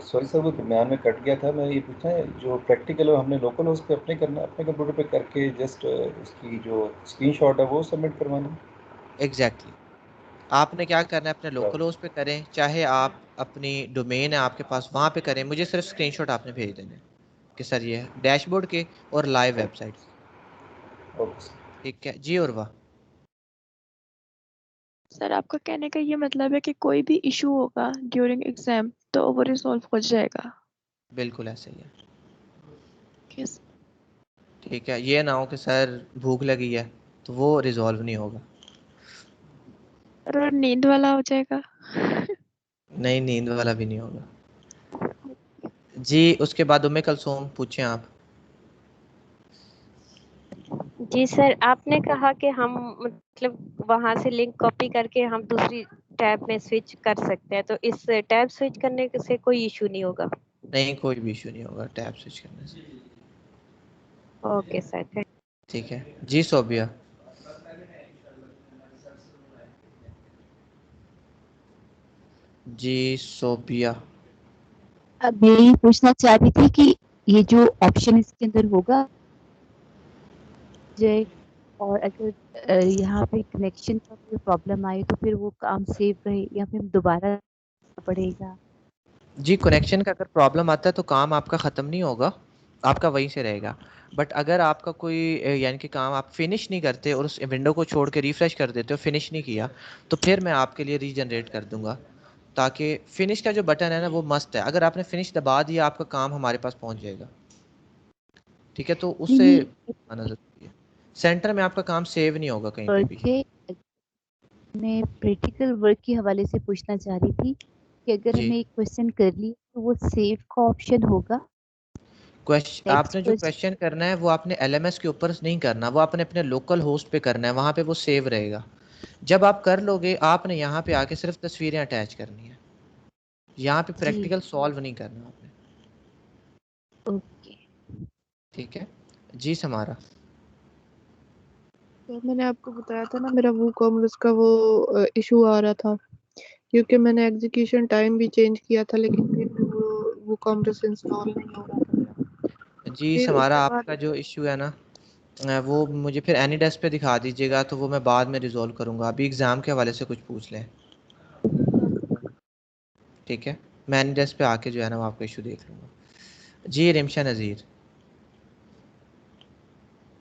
सॉरी सर, वो दरम्यान में कट गया था। मैं ये पूछना है, जो प्रैक्टिकल है हमने लोकल उस पे अपने करना, अपने कंप्यूटर पे करके जस्ट उसकी जो स्क्रीनशॉट है वो सबमिट करवाना है? एग्जैक्टली आपने क्या करना है, अपने लोकल Right. होस्ट पे करें, चाहे आप अपनी डोमेन है आपके पास वहाँ पे करें, मुझे सिर्फ स्क्रीनशॉट आपने भेज देना है कि सर ये है डैशबोर्ड के और लाइव वेबसाइट। Okay sir. ठीक है जी। और वाह, सर आपका कहने का ये मतलब है कि कोई भी इशू होगा ड्यूरिंग एग्जाम तो वो रिजॉल्व हो जाएगा? बिल्कुल ऐसे ही है। यस। ठीक है, ये ना हो कि सर भूख लगी है, तो वो रिजॉल्व नहीं होगा। और नींद वाला हो जाएगा? नहीं, नींद वाला भी नहीं होगा जी। उसके बाद उम्मे कलसूम पूछें आप। जी सर, आपने कहा कि हम मतलब वहां से लिंक कॉपी करके हम दूसरी टैब में स्विच कर सकते हैं, तो इस टैब स्विच करने से कोई इशू नहीं होगा? नहीं, कोई भी इशू नहीं होगा टैब स्विच करने से। Okay sir, thank. ठीक है जी। सोबिया। जी सोबिया। अब मैं यही पूछना चाह रही थी कि ये जो ऑप्शन इसके अंदर होगा जय, और अगर यहाँ पे कनेक्शन का कोई प्रॉब्लम आए तो फिर वो काम सेव रहे या फिर दोबारा पड़ेगा? जी, कनेक्शन का अगर प्रॉब्लम आता है तो काम आपका ख़त्म नहीं होगा, आपका वहीं से रहेगा। बट अगर आपका कोई यानी कि काम आप फिनिश नहीं करते और उस विंडो को छोड़ के रिफ्रेश कर देते हो, फिनिश नहीं किया, तो फिर मैं आपके लिए रीजनरेट कर दूंगा, ताकि फिनिश का जो बटन है ना वो मस्त है, अगर आपने फिनिश दबा दिया आपका काम हमारे पास पहुंच जाएगा। ठीक है, तो उससे नहीं, आना ज़रूरी है, सेंटर में आपका काम सेव नहीं होगा कहीं पे वर्क भी। है, मैं प्रैक्टिकल वर्क के हवाले से पूछना चाह रही थी कि अगर जी, हमने एक क्वेश्चन कर ली तो वो सेव का ऑप्शन होगा? क्वेश्चन नेक्स्ट आपने जो क्वेश्चन। क्वेश्चन करना है वो आपने एलएमएस के ऊपर नहीं करना, वो आपने अपने लोकल होस्ट पे करना है, वहाँ पे वो सेव रहेगा। जब आप कर लोगे आपने यहाँ पे आके सिर्फ तस्वीरें अटैच करनी है, यहाँ पे प्रैक्टिकल सॉल्व नहीं करना आपने। ओके। ठीक है जी समारा। तो मैंने आपको बताया था ना मेरा वो कॉमर्स का वो इशू आ रहा था, क्योंकि मैंने एग्जीक्यूशन टाइम भी चेंज किया था लेकिन फिर भी वो कॉमर्स इंस्टॉल नहीं हो रहा था मेरा। जी फिर समारा, उसके आपका बाद जो इशू है ना वो मुझे फिर एनी डेस्क पे दिखा दीजिएगा, तो वो मैं बाद में रिजॉल्व करूँगा। अभी एग्ज़ाम के हवाले से कुछ पूछ लें, ठीक है? मैं एनी डेस्क पे आके जो है ना वो आपका इशू देख लूँगा। जी रिमशा नज़ीर।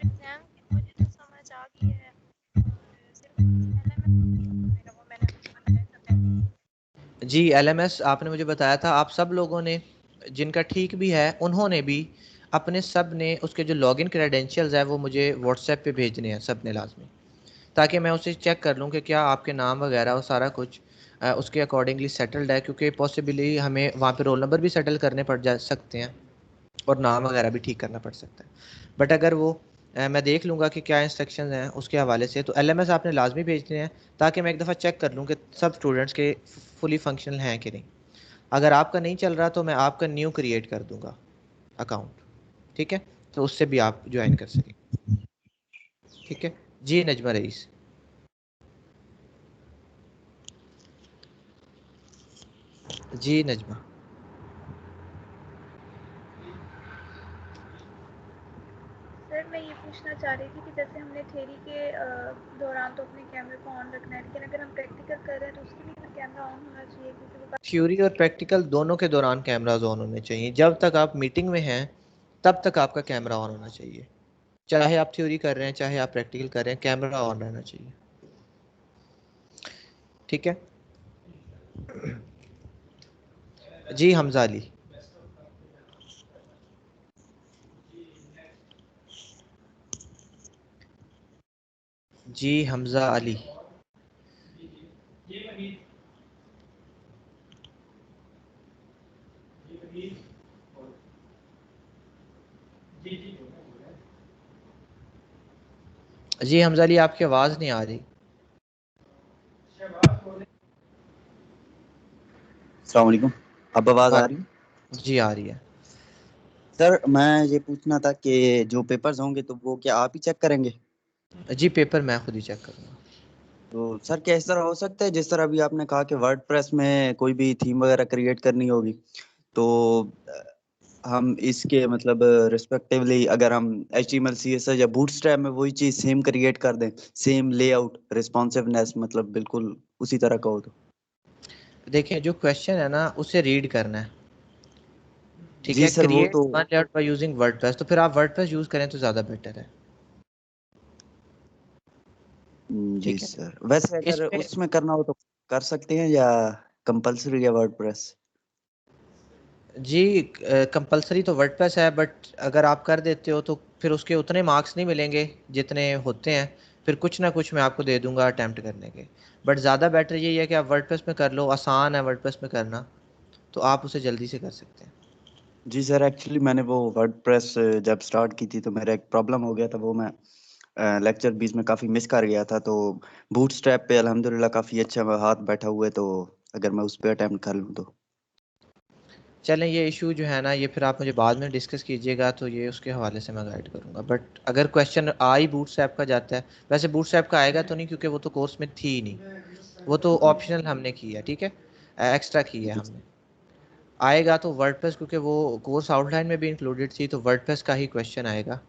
एग्जाम की मुझे तो समझ आ गई है और सिर्फ LMS मेरा वो मैंने बताया था पहले। जी एलएमएस आपने मुझे बताया था, आप सब लोगों ने जिनका ठीक भी है उन्होंने भी अपने सब ने उसके जो लॉगिन क्रेडेंशियल्स है वो मुझे व्हाट्सएप पे भेजने हैं सब ने लाजमी, ताकि मैं उसे चेक कर लूँ कि क्या आपके नाम वगैरह वो सारा कुछ उसके अकॉर्डिंगली सेटल्ड है, क्योंकि पॉसिबली हमें वहाँ पे रोल नंबर भी सेटल करने पड़ जा सकते हैं और नाम वगैरह भी ठीक करना पड़ सकता है। बट अगर वो मैं देख लूँगा कि क्या इंस्ट्रक्शंस हैं उसके हवाले से, तो एलएमएस आपने लाजमी भेजने हैं ताकि मैं एक दफ़ा चेक कर लूँ कि सब स्टूडेंट्स के फुली फंक्शनल हैं कि नहीं। अगर आपका नहीं चल रहा तो मैं आपका न्यू क्रिएट कर दूंगा अकाउंट, ठीक है? तो उससे भी आप ज्वाइन कर सकें, ठीक है? जी नजमा रईस। जी नजमा। सर मैं ये पूछना चाह रही थी कि जैसे हमने थ्योरी के दौरान तो अपने कैमरे को ऑन रखना है, लेकिन अगर हम प्रैक्टिकल कर रहे हैं तो उसके लिए कैमरा ऑन होना चाहिए क्योंकि वो थ्योरी और प्रैक्टिकल दोनों के दौरान कैमराज ऑन होने चाहिए। जब तक आप मीटिंग में हैं तब तक आपका कैमरा ऑन होना चाहिए, चाहे आप थ्योरी कर रहे हैं चाहे आप प्रैक्टिकल कर रहे हैं, कैमरा ऑन रहना चाहिए, ठीक है? जी हमजा अली। जी हमजा अली। जी हमजा अली आपकी आवाज़ नहीं आ रही। अस्सलाम वालेकुम। अब आवाज़ आ रही है? जी आ रही है। सर मैं ये पूछना था कि जो पेपर्स होंगे तो वो क्या आप ही चेक करेंगे? जी पेपर मैं खुद ही चेक करूँगा। तो सर क्या इस तरह हो सकता है जिस तरह अभी आपने कहा कि वर्डप्रेस में कोई भी थीम वगैरह क्रिएट करनी होगी तो हम इसके मतलब रिस्पेक्टिवली अगर हम HTML CSS या बूटस्ट्रैप में वही चीज सेम क्रिएट कर दें, सेम लेआउट रिस्पॉन्सिवनेस मतलब बिल्कुल उसी तरह का हो तो? देखिए जो क्वेश्चन है ना उसे रीड करना है, ठीक जी है? सर वो क्रिएट तो one layout by using WordPress, तो फिर आप वर्डप्रेस यूज करें तो ज़्यादा बेटर है, जी ठीक है? सर वैसे अगर इसमें उसमें करना हो तो कर सकते हैं या कंपलसरी है वर्डप्रेस? जी कंपलसरी तो वर्डप्रेस है, बट अगर आप कर देते हो तो फिर उसके उतने मार्क्स नहीं मिलेंगे जितने होते हैं, फिर कुछ ना कुछ मैं आपको दे दूंगा अटैम्प्ट करने के। बट ज़्यादा बेटर यही है कि आप वर्डप्रेस में कर लो, आसान है वर्डप्रेस में करना, तो आप उसे जल्दी से कर सकते हैं। जी सर एक्चुअली मैंने वो वर्डप्रेस जब स्टार्ट की थी तो मेरा एक प्रॉब्लम हो गया था, वो मैं लेक्चर बीच में काफ़ी मिस कर गया था, तो बूटस्ट्रैप पे अल्हम्दुलिल्लाह काफ़ी अच्छा हाथ बैठा हुआ है, तो अगर मैं उस पर अटेम्प्ट कर लूँ तो? चलें ये इशू जो है ना ये फिर आप मुझे बाद में डिस्कस कीजिएगा, तो ये उसके हवाले से मैं गाइड करूँगा। बट अगर क्वेश्चन आ ही बूटस्ट्रैप का जाता है, वैसे बूटस्ट्रैप का आएगा तो नहीं क्योंकि वो तो कोर्स में थी ही नहीं, वो तो जी ऑप्शनल हमने की है, ठीक है? एक्स्ट्रा की है जी हमने। आएगा तो वर्डप्रेस क्योंकि वो कोर्स आउटलाइन में भी इंक्लूडेड थी, तो वर्डप्रेस का ही क्वेश्चन आएगा।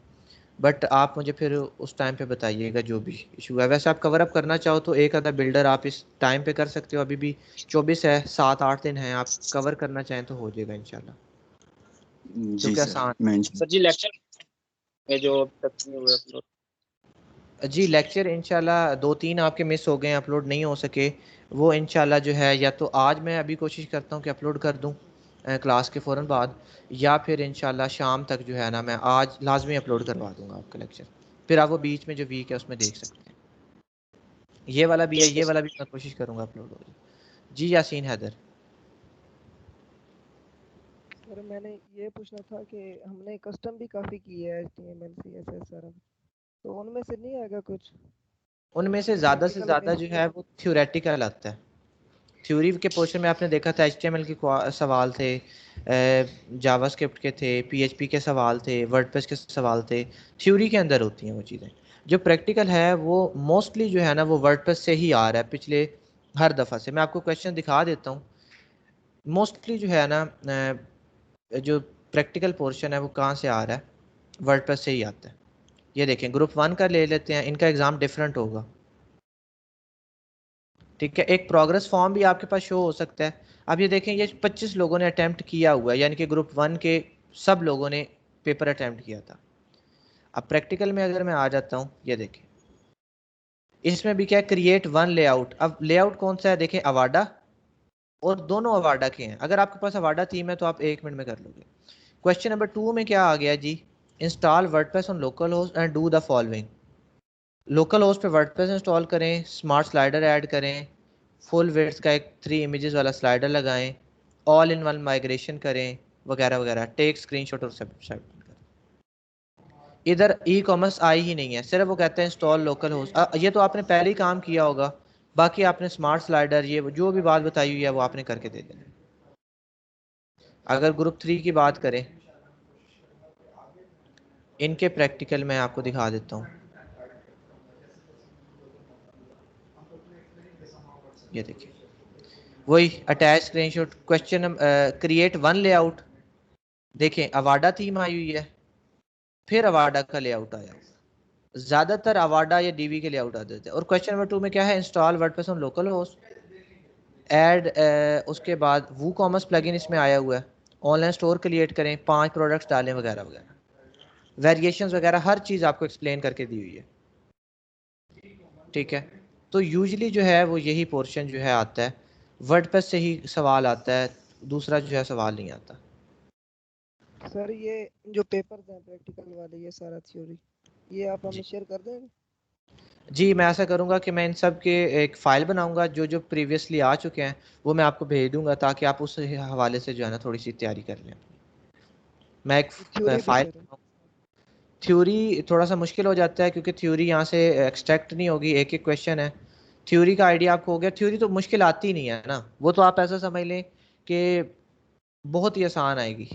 बट आप मुझे फिर उस टाइम पे बताइएगा जो भी इशू है। वैसे आप कवर अप करना चाहो तो एक आधा बिल्डर आप इस टाइम पे कर सकते हो, अभी भी 24 है, 7-8 दिन है, आप कवर करना चाहें तो हो जाएगा इंशाल्लाह, जी क्योंकि सर आसान मैं सर जी लेक्चर में जो अब तक नहीं हुए अपलोड। जी लेक्चर इंशाल्लाह 2-3 आपके मिस हो गए हैं, अपलोड नहीं हो सके, वो इंशाल्लाह जो है या तो आज मैं अभी कोशिश करता हूँ कि अपलोड कर दूँ क्लास के फ़ौरन बाद, या फिर इंशाल्लाह शाम तक जो है ना मैं आज लाजमी अपलोड करवा दूँगा आपका लेक्चर, फिर आप वो बीच में जो वीक है उसमें देख सकते हैं। ये वाला भी है, ठीक है ये सर। वाला भी मैं कोशिश करूँगा अपलोड हो जाए। जी यासीन हैदर। सर मैंने ये पूछना था कि हमने कस्टम भी काफ़ी की है HTML CSS सर, तो उनमें से नहीं आएगा कुछ? उनमें से ज़्यादा जो है वो थ्योरेटिकल आता है। थ्योरी के पोर्शन में आपने देखा था HTML के सवाल थे, जावास्क्रिप्ट के थे, PHP के सवाल थे, वर्डप्रेस के सवाल थे। थ्योरी के अंदर होती हैं वो चीज़ें। जो प्रैक्टिकल है वो मोस्टली जो है ना वो वर्डप्रेस से ही आ रहा है पिछले हर दफ़ा से। मैं आपको क्वेश्चन दिखा देता हूँ। मोस्टली जो है ना जो प्रैक्टिकल पोर्शन है वो कहाँ से आ रहा है, वर्डप्रेस से ही आता है। ये देखें, ग्रुप 1 का ले लेते हैं, इनका एग्ज़ाम डिफरेंट होगा। ठीक है, एक प्रोग्रेस फॉर्म भी आपके पास शो हो सकता है। अब ये देखें, ये 25 लोगों ने अटेम्प्ट किया हुआ है, यानी कि ग्रुप 1 के सब लोगों ने पेपर अटेम्प्ट किया था। अब प्रैक्टिकल में अगर मैं आ जाता हूँ, ये देखें इसमें भी क्या है, क्रिएट वन लेआउट। अब लेआउट कौन सा है, देखें अवाडा, और दोनों अवाडा के हैं। अगर आपके पास अवाडा थीम है तो आप 1 मिनट में कर लोगे। क्वेश्चन नंबर 2 में क्या आ गया जी, install WordPress on localhost and do the following. Localhost पे वर्डप्रेस इंस्टॉल करें, स्मार्ट स्लाइडर ऐड करें, फुल विड्थ का एक 3 इमेजेस वाला स्लाइडर लगाएं, ऑल इन वन माइग्रेशन करें, वगैरह वगैरह, टेक स्क्रीनशॉट और सबमिट करें। इधर ई कॉमर्स आई ही नहीं है, सिर्फ वो कहते हैं इंस्टॉल लोकल होस्ट। ये तो आपने पहले ही काम किया होगा, बाकी आपने स्मार्ट स्लाइडर ये जो भी बात बताई हुई है वो आपने करके दे देना। अगर ग्रुप 3 की बात करें, इनके प्रैक्टिकल मैं आपको दिखा देता हूँ। ये देखिए वही attach screenshot, question create one layout. देखें अवाडा थीम आई हुई है, फिर अवाडा का लेआउट आया। ज़्यादातर अवाडा या डीवी के लेआउट आते थे। और क्वेश्चन नंबर 2 में क्या है, install WordPress on local host, add उसके बाद वू कॉमर्स प्लगइन इसमें आया हुआ है, ऑनलाइन स्टोर क्रिएट करें, 5 प्रोडक्ट्स डालें, वगैरह वगैरह, वेरिएशंस वगैरह हर चीज़ आपको एक्सप्लेन करके दी हुई है। ठीक है, तो यूजली जो है वो यही पोर्शन जो है आता है, वर्डप्रेस से ही सवाल आता है, दूसरा जो है सवाल नहीं आता। सर ये जो पेपर्स हैं प्रैक्टिकल वाले, ये सारा थ्योरी, ये आप हमें शेयर कर देंगे? जी मैं ऐसा करूँगा कि मैं इन सब के एक फ़ाइल बनाऊँगा, जो जो प्रीवियसली आ चुके हैं वो मैं आपको भेज दूँगा, ताकि आप उस हवाले से जो है ना थोड़ी सी तैयारी कर लें। मैं एक फ़ाइल, थ्योरी थोड़ा सा मुश्किल हो जाता है क्योंकि थ्योरी यहाँ से एक्सट्रैक्ट नहीं होगी, एक एक क्वेश्चन है। थ्योरी का आइडिया आपको हो गया, थ्योरी तो मुश्किल आती नहीं है ना, वो तो आप ऐसा समझ लें कि बहुत ही आसान आएगी,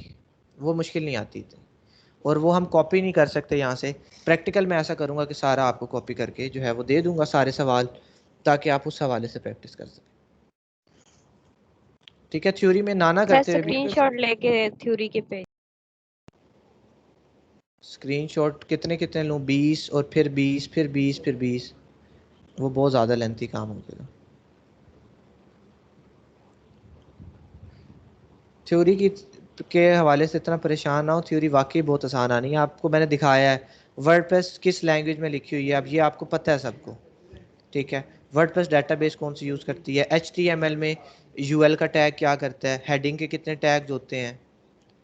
वो मुश्किल नहीं आती थी, और वो हम कॉपी नहीं कर सकते यहाँ से। प्रैक्टिकल में ऐसा करूँगा कि सारा आपको कॉपी करके जो है वो दे दूँगा सारे सवाल, ताकि आप उस हवाले से प्रैक्टिस कर सकें। ठीक है, थ्योरी में नाना करते हुए भी स्क्रीनशॉट लेके थ्योरी के पेज। स्क्रीनशॉट कितने कितने लूँ, 20 और फिर 20 फिर 20 फिर 20, वो बहुत ज़्यादा लेंथी काम हो जाएगा। थ्योरी की के हवाले से इतना परेशान ना हो, थ्योरी वाकई बहुत आसान आनी है। आपको मैंने दिखाया है वर्डप्रेस किस लैंग्वेज में लिखी हुई है, अब ये आपको पता है सबको। ठीक है, वर्डप्रेस डेटाबेस कौन सी यूज़ करती है, HTML में UL का टैग क्या करता है, हेडिंग के कितने टैग्स होते हैं,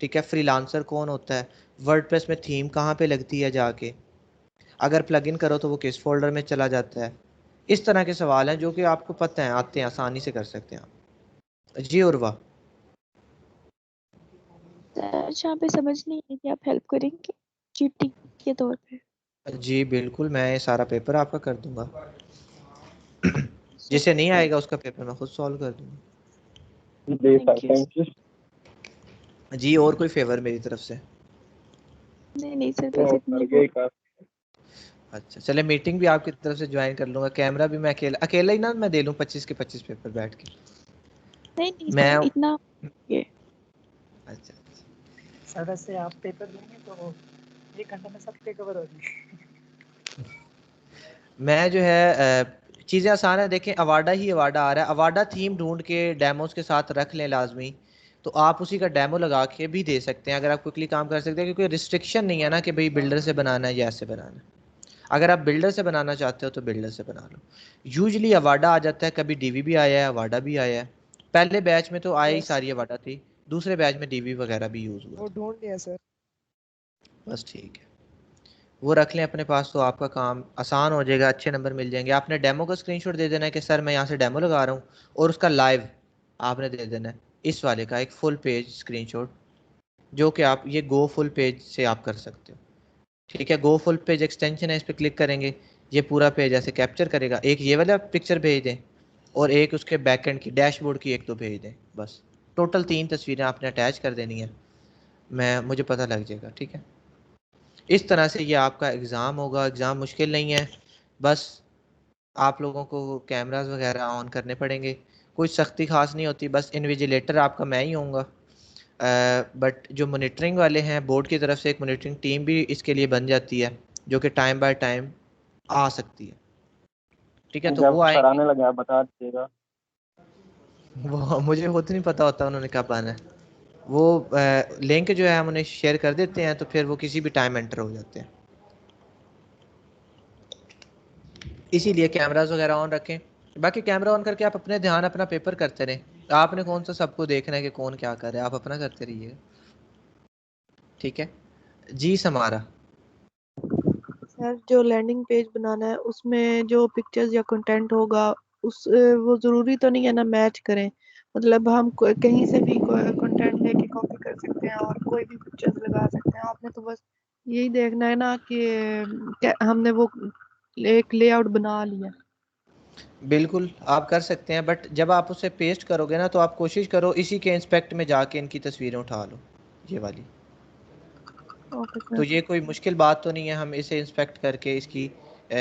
ठीक है, फ्रीलांसर कौन होता है, वर्डप्रेस में थीम कहाँ पे लगती है जाके, अगर प्लगइन करो तो वो किस फोल्डर में चला जाता है। इस तरह के सवाल हैं जो कि आपको पता है, आते हैं, आसानी से कर सकते हैं आप। जी और वाह, यहाँ पे समझ नहीं आई कि आप हेल्प करेंगे चीटिंग के तौर पे? जी बिल्कुल, मैं ये सारा पेपर आपका कर दूंगा। जिसे नहीं आएगा उसका पेपर मैं खुद सॉल्व कर दूंगा। जी और कोई फेवर मेरी तरफ से? नहीं सर, बस इतनी। अच्छा चले, मीटिंग भी आपकी तरफ से ज्वाइन कर लूंगा, कैमरा भी मैं अकेला ही ना मैं दे लूँ 25 के 25 पेपर बैठ के। नहीं मैं सर, इतना ये। अच्छा सर वैसे आप पेपर देंगे तो 1 घंटे में सब पे कवर हो जाएगी। मैं जो है चीज़ें आसान है। देखें अवाडा ही अवाडा आ रहा है, अवाडा थीम ढूंढ के डेमोज के साथ रख लें लाजमी, तो आप उसी का डेमो लगा के भी दे सकते हैं, अगर आप क्विकली काम कर सकते हैं, क्योंकि रिस्ट्रिक्शन नहीं है ना कि भाई बिल्डर से बनाना है या ऐसे बनाना है। अगर आप बिल्डर से बनाना चाहते हो तो बिल्डर से बना लो। यूजली अवाडा आ जाता है, कभी डीवी भी आया है, अवाडा भी आया है। पहले बैच में तो आया ही सारी अवाडा थी, दूसरे बैच में डीवी वगैरह भी यूज़ हुआ। वो ढूंढ लिया सर। बस ठीक है, वो रख लें अपने पास तो आपका काम आसान हो जाएगा, अच्छे नंबर मिल जाएंगे। आपने डेमो का स्क्रीनशॉट दे देना है कि सर मैं यहाँ से डेमो लगा रहा हूँ, और उसका लाइव आपने दे देना है, इस वाले का एक फुल पेज स्क्रीनशॉट, जो कि आप ये गो फुल पेज से आप कर सकते हो। ठीक है, गो फुल पेज एक्सटेंशन है, इस पर क्लिक करेंगे, ये पूरा पेज ऐसे कैप्चर करेगा, एक ये वाला पिक्चर भेज दें और एक उसके बैकएंड की डैशबोर्ड की एक तो भेज दें, बस टोटल 3 तस्वीरें आपने अटैच कर देनी है, मुझे पता लग जाएगा। ठीक है, इस तरह से ये आपका एग्ज़ाम होगा। एग्ज़ाम मुश्किल नहीं है, बस आप लोगों को कैमरास वगैरह ऑन करने पड़ेंगे, कोई सख्ती खास नहीं होती, बस इन्विजिलेटर आपका मैं ही होऊंगा। बट जो मॉनिटरिंग वाले हैं बोर्ड की तरफ से एक मॉनिटरिंग टीम भी इसके लिए बन जाती है जो कि टाइम बाय टाइम आ सकती है। ठीक है, तो जब वो सर आएंगे। आने लगे आप बता दीजिएगा। वो मुझे खुद नहीं पता होता उन्होंने कब आना है, वो लिंक जो है हम उन्हें शेयर कर देते हैं, तो फिर वो किसी भी टाइम एंटर हो जाते हैं। इसीलिए कैमराज वगैरह ऑन रखें। बाकी कैमरा ऑन करके आप अपने ध्यान अपना पेपर करते रहें, आपने कौन सा सबको देखना है कि कौन क्या कर रहा है, आप अपना करते रहिएगा। ठीक है जी समारा। सर जो लैंडिंग पेज बनाना है उसमें जो पिक्चर्स या कंटेंट होगा उस वो ज़रूरी तो नहीं है ना मैच करें, मतलब हम कहीं से भी कंटेंट लेके कॉपी कर सकते हैं और कोई भी पिक्चर्स लगा सकते हैं। आपने तो बस यही देखना है ना कि हमने वो एक लेआउट बना लिया। बिल्कुल आप कर सकते हैं, बट जब आप उसे पेस्ट करोगे ना तो आप कोशिश करो इसी के इंस्पेक्ट में जाके इनकी तस्वीरें उठा लो, ये वाली। ओके तो सर। ये कोई मुश्किल बात तो नहीं है, हम इसे इंस्पेक्ट करके इसकी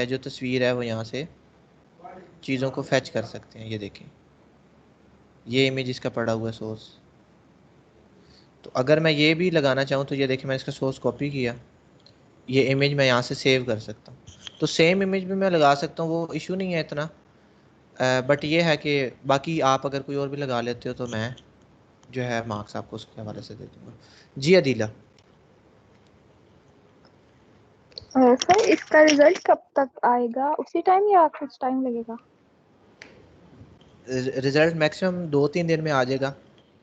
जो तस्वीर है वो यहाँ से चीज़ों को फैच कर सकते हैं। ये देखें, ये इमेज इसका पड़ा हुआ है सोर्स। तो अगर मैं ये भी लगाना चाहूँ तो ये देखिए, मैंने इसका सोर्स कॉपी किया, ये इमेज मैं यहाँ से सेव कर सकता हूँ। तो सेम इमेज भी मैं लगा सकता हूँ, वो इशू नहीं है इतना। बट ये है कि बाकी आप अगर कोई और भी लगा लेते हो तो मैं जो है मार्क्स आपको उसके हवाले से दे दूँगा। जी अदीला। सर इसका रिजल्ट कब तक आएगा, उसी टाइम या कुछ टाइम लगेगा? रिज़ल्ट मैक्सिमम 2-3 दिन में आ जाएगा।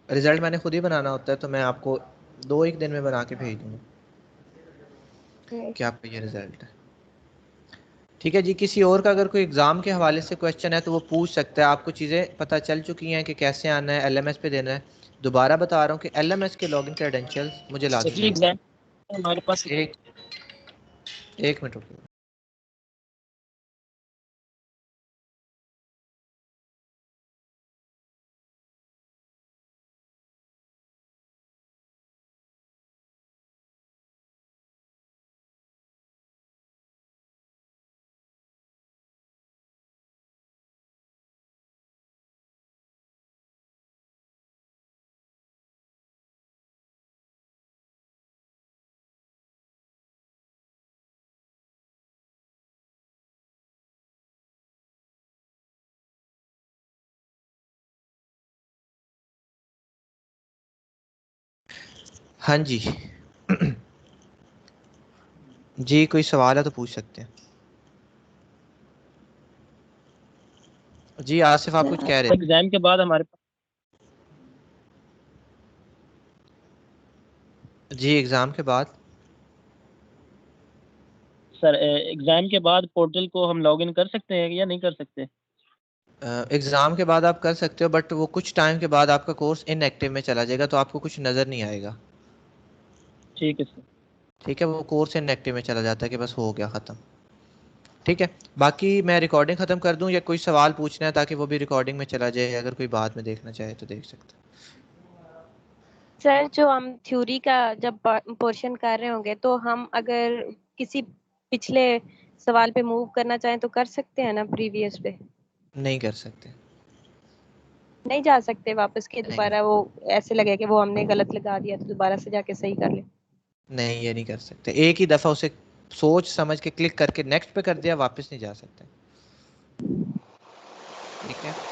रिज़ल्ट मैंने खुद ही बनाना होता है, तो मैं आपको 2-1 दिन में बना के भेज दूँगा कि आपका ये रिज़ल्ट है। ठीक है जी, किसी और का अगर कोई एग्ज़ाम के हवाले से क्वेश्चन है तो वो पूछ सकता है। आपको चीज़ें पता चल चुकी हैं कि कैसे आना है, एलएमएस पे देना है। दोबारा बता रहा हूँ कि एलएमएस के लॉगिन क्रेडेंशियल्स मुझे लाजमी जी चाहिए। एग्जाम हमारे पास एक मिनट रुकिए। हाँ जी जी कोई सवाल है तो पूछ सकते हैं। जी आसिफ आप कुछ कह रहे थे। एग्जाम के बाद हमारे पास जी एग्ज़ाम के बाद सर एग्जाम के बाद पोर्टल को हम लॉगिन कर सकते हैं या नहीं कर सकते? एग्ज़ाम के बाद आप कर सकते हो, बट वो कुछ टाइम के बाद आपका कोर्स इनएक्टिव में चला जाएगा, तो आपको कुछ नज़र नहीं आएगा। ठीक है सर। ठीक है, वो कोर्स इनएक्टिव में चला जाता है कि बस हो गया ख़त्म। ठीक है, बाकी मैं रिकॉर्डिंग ख़त्म कर दूं या कोई सवाल पूछना है ताकि वो भी रिकॉर्डिंग में चला जाए, अगर कोई बाद में देखना चाहे तो देख सकता है। सर जो हम थ्योरी का जब पोर्शन कर रहे होंगे तो हम अगर किसी पिछले सवाल पे मूव करना चाहें तो कर सकते हैं ना, प्रीवियस पे? नहीं कर सकते। नहीं जा सकते वापस के नहीं दोबारा, वो ऐसे लगे कि वो हमने गलत लगा दिया तो दोबारा से जाके सही कर ले? नहीं, ये नहीं कर सकते। एक ही दफ़ा उसे सोच समझ के क्लिक करके नेक्स्ट पे कर दिया, वापस नहीं जा सकते। ठीक है।